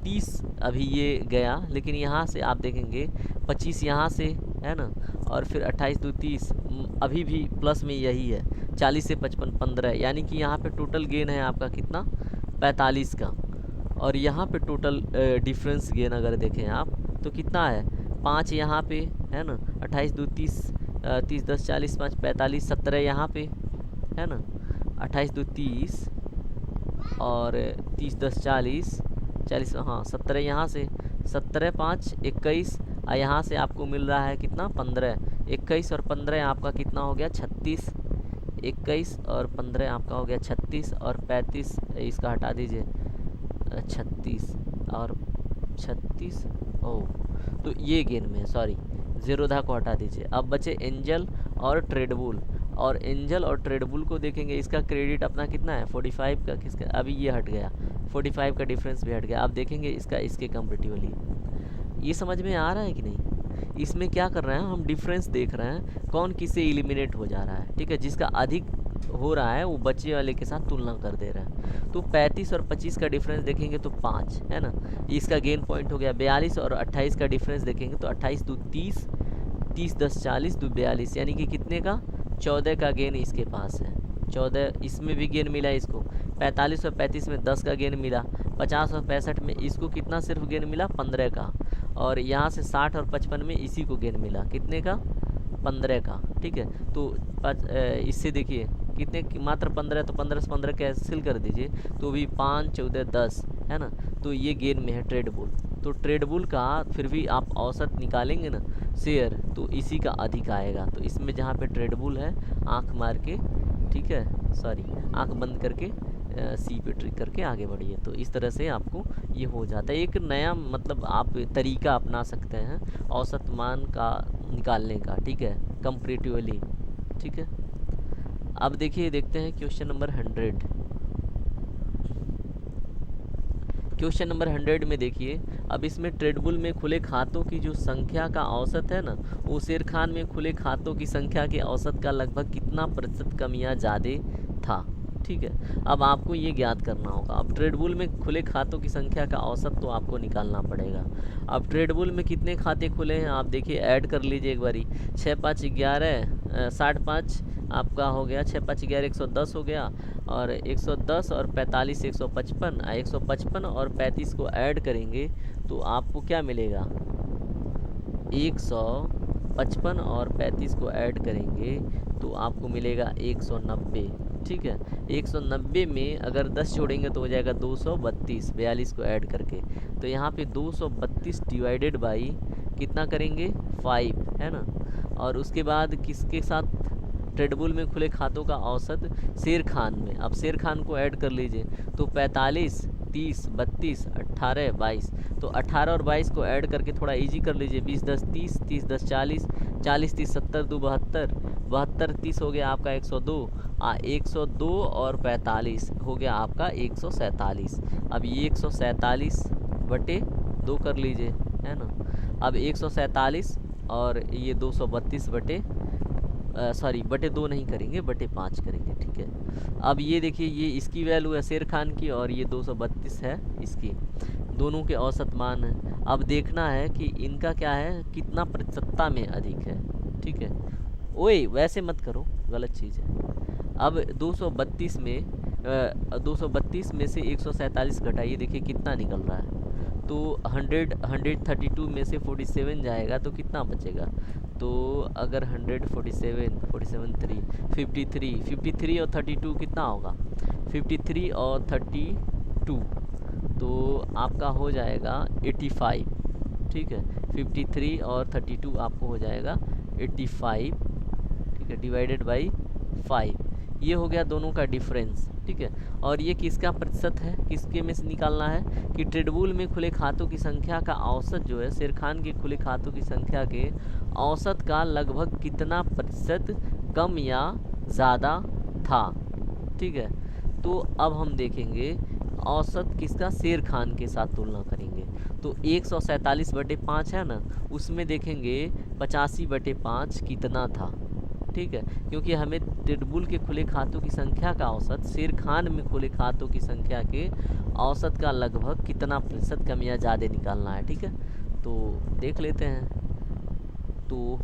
30 अभी ये गया, लेकिन यहाँ से आप देखेंगे 25 यहाँ से, है ना, और फिर 28 2 30 अभी भी प्लस में यही है। 40 से 55 15, यानी कि यहाँ पे टोटल गेन है आपका कितना, 45 का। और यहाँ पे टोटल डिफरेंस गेन अगर देखें आप तो कितना है, 5 यहाँ पे, है ना। 28 2 30, 30 10 40 5 45, 17 यहाँ पे, है ना। 28 2 30 और 30 10 40 40, हाँ 17 यहाँ से, 17 5 21, और यहाँ से आपको मिल रहा है कितना, 15, 21 और 15 आपका कितना हो गया 36, 21 और 15 आपका हो गया 36 और 35 इसका हटा दीजिए 36 और 36 ओह तो ये गेन में है, सॉरी ज़ीरोधा को हटा दीजिए। अब बचे एंजल और ट्रेडबुल, और एंजल और ट्रेडबुल को देखेंगे इसका क्रेडिट अपना कितना है 45 का, किसका अभी ये हट गया 45 का डिफरेंस भी हट गया। अब देखेंगे इसका इसके कंपेरेटिवली। ये समझ में आ रहा है कि नहीं? इसमें क्या कर रहे हैं हम, डिफरेंस देख रहे हैं कौन किससे एलिमिनेट हो जा रहा है, ठीक है। जिसका अधिक हो रहा है वो बच्चे वाले के साथ तुलना कर दे रहा है। तो 35 और 25 का डिफरेंस देखेंगे तो 5 है ना, इसका गेन पॉइंट हो गया। 42 और 28 का डिफरेंस देखेंगे तो 28 2 30, 30 10 40 2 42, यानी कि कितने का 14 का गेन इसके पास है। 14 इसमें भी गेन मिला इसको। 45 और 35 में 10 का गेन मिला। 50 और 65 में इसको कितना सिर्फ गेन मिला 15 का। और यहाँ से 60 और 55 में इसी को गेन मिला कितने का 15 का, ठीक है। तो इससे देखिए कितने मात्र 15, तो 15 से 15 कैंसिल कर दीजिए तो भी 5 14 10 है ना। तो ये गेन में है ट्रेडबुल। तो ट्रेडबुल का फिर भी आप औसत निकालेंगे ना शेयर तो इसी का अधिक आएगा। तो इसमें जहाँ पे ट्रेडबुल है आंख मार के, ठीक है, सॉरी आंख बंद करके सी पे ट्रिक करके आगे बढ़िए। तो इस तरह से आपको ये हो जाता है। एक नया मतलब आप तरीका अपना सकते हैं औसत मान का निकालने का, ठीक है, कंपैरेटिवली, ठीक है। अब देखिए देखते हैं क्वेश्चन नंबर 100। क्वेश्चन नंबर 100 में देखिए, अब इसमें ट्रेडबुल में खुले खातों की जो संख्या का औसत है ना, वो शेर खान में खुले खातों की संख्या के औसत का लगभग कितना प्रतिशत कम या ज़्यादा था, ठीक है। अब आपको ये ज्ञात करना होगा। अब ट्रेडबुल में खुले खातों की संख्या का औसत तो आपको निकालना पड़ेगा। अब ट्रेडबुल में कितने खाते खुले हैं आप देखिए, ऐड कर लीजिए एक बारी। 6 5 11 65 आपका हो गया, 6 5 11 110 हो गया, और 110 और 45 155, 155 और 35 को ऐड करेंगे तो आपको क्या मिलेगा 155 और 35 को ऐड करेंगे तो आपको मिलेगा 190, ठीक है। 190 में अगर 10 जोड़ेंगे तो हो जाएगा 232, 42 को ऐड करके। तो यहाँ पे 232 डिवाइडेड बाई कितना करेंगे 5 है ना। और उसके बाद किसके साथ ट्रेडबुल में खुले खातों का औसत शेर खान में। अब शेर खान को ऐड कर लीजिए तो 45 30 32 18 22, तो 18 और 22 को ऐड करके थोड़ा इजी कर लीजिए। 20 10 30, 30 10 40, 40 30 70 2 72, 72 30 हो गया आपका 102, 102 और 45 हो गया आपका 147। अब ये 147 बटे 2 कर लीजिए है ना। अब 147 और ये 232 बटे सॉरी बटे 2 नहीं करेंगे, बटे 5 करेंगे, ठीक है। अब ये देखिए ये इसकी वैल्यू है शेर खान की और ये 232 है इसकी, दोनों के औसत मान है। अब देखना है कि इनका क्या है, कितना प्रतिशतता में अधिक है, ठीक है। ओए वैसे मत करो, गलत चीज़ है। अब 232 में से 147 घटाइए, देखिए कितना निकल रहा है। तो 132 में से 47 जाएगा तो कितना बचेगा। तो अगर 147 47 3 53 और 32 कितना होगा 53 और 32, तो आपका हो जाएगा 85, ठीक है। 53 और 32 आपको हो जाएगा 85, ठीक है, डिवाइडेड बाई 5। ये हो गया दोनों का डिफरेंस, ठीक है। और ये किसका प्रतिशत है, किसके में से निकालना है कि ट्रेडबुल में खुले खातों की संख्या का औसत जो है शेर खान के खुले खातों की संख्या के औसत का लगभग कितना प्रतिशत कम या ज़्यादा था, ठीक है। तो अब हम देखेंगे औसत किसका, शेर खान के साथ तुलना करेंगे। तो 147 बटे 5 है ना, उसमें देखेंगे 85 बटे 5 कितना था, ठीक है। क्योंकि हमें ट्रेडबुल के खुले खातों की संख्या का औसत शेर खान में खुले खातों की संख्या के औसत का लगभग कितना प्रतिशत कम या ज़्यादा निकालना है, ठीक है। तो देख लेते हैं। तो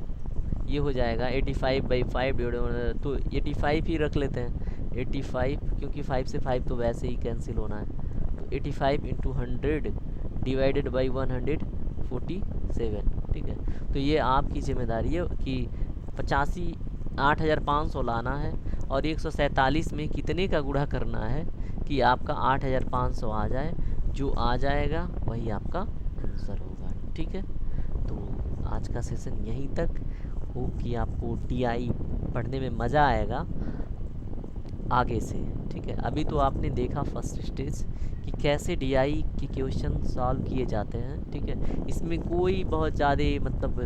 ये हो जाएगा 85/5, तो 85 ही रख लेते हैं 85, क्योंकि 5 से 5 तो वैसे ही कैंसिल होना है। तो 85 × 100 डिवाइडेड बाई 147, ठीक है। तो ये आपकी जिम्मेदारी है कि 8,500 लाना है और 147 में कितने का गुणा करना है कि आपका 8,500 आ जाए। जो आ जाएगा वही आपका आंसर होगा, ठीक है। तो आज का सेशन यहीं तक। होप कि आपको टीआई पढ़ने में मज़ा आएगा आगे से। ठीक है, अभी तो आपने देखा फर्स्ट स्टेज कि कैसे डीआई के क्वेश्चन सॉल्व किए जाते हैं। ठीक है, इसमें कोई बहुत ज़्यादा मतलब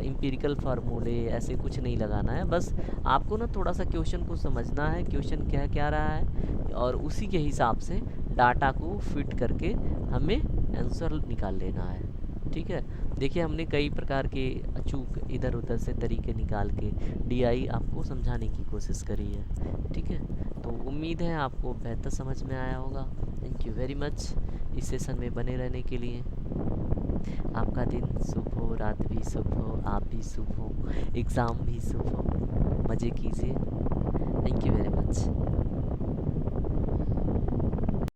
एम्पिरिकल फार्मूले ऐसे कुछ नहीं लगाना है, बस आपको ना थोड़ा सा क्वेश्चन को समझना है, क्वेश्चन क्या क्या रहा है, और उसी के हिसाब से डाटा को फिट करके हमें आंसर निकाल लेना है। ठीक है, देखिए हमने कई प्रकार के अचूक इधर उधर से तरीके निकाल के डीआई आपको समझाने की कोशिश करी है। ठीक है, तो उम्मीद है आपको बेहतर समझ में आया होगा। थैंक यू वेरी मच इस सेशन में बने रहने के लिए। आपका दिन शुभ हो, रात भी शुभ हो, आप भी शुभ हो, एग्ज़ाम भी शुभ हो। मज़े कीजिए। Thank you very much.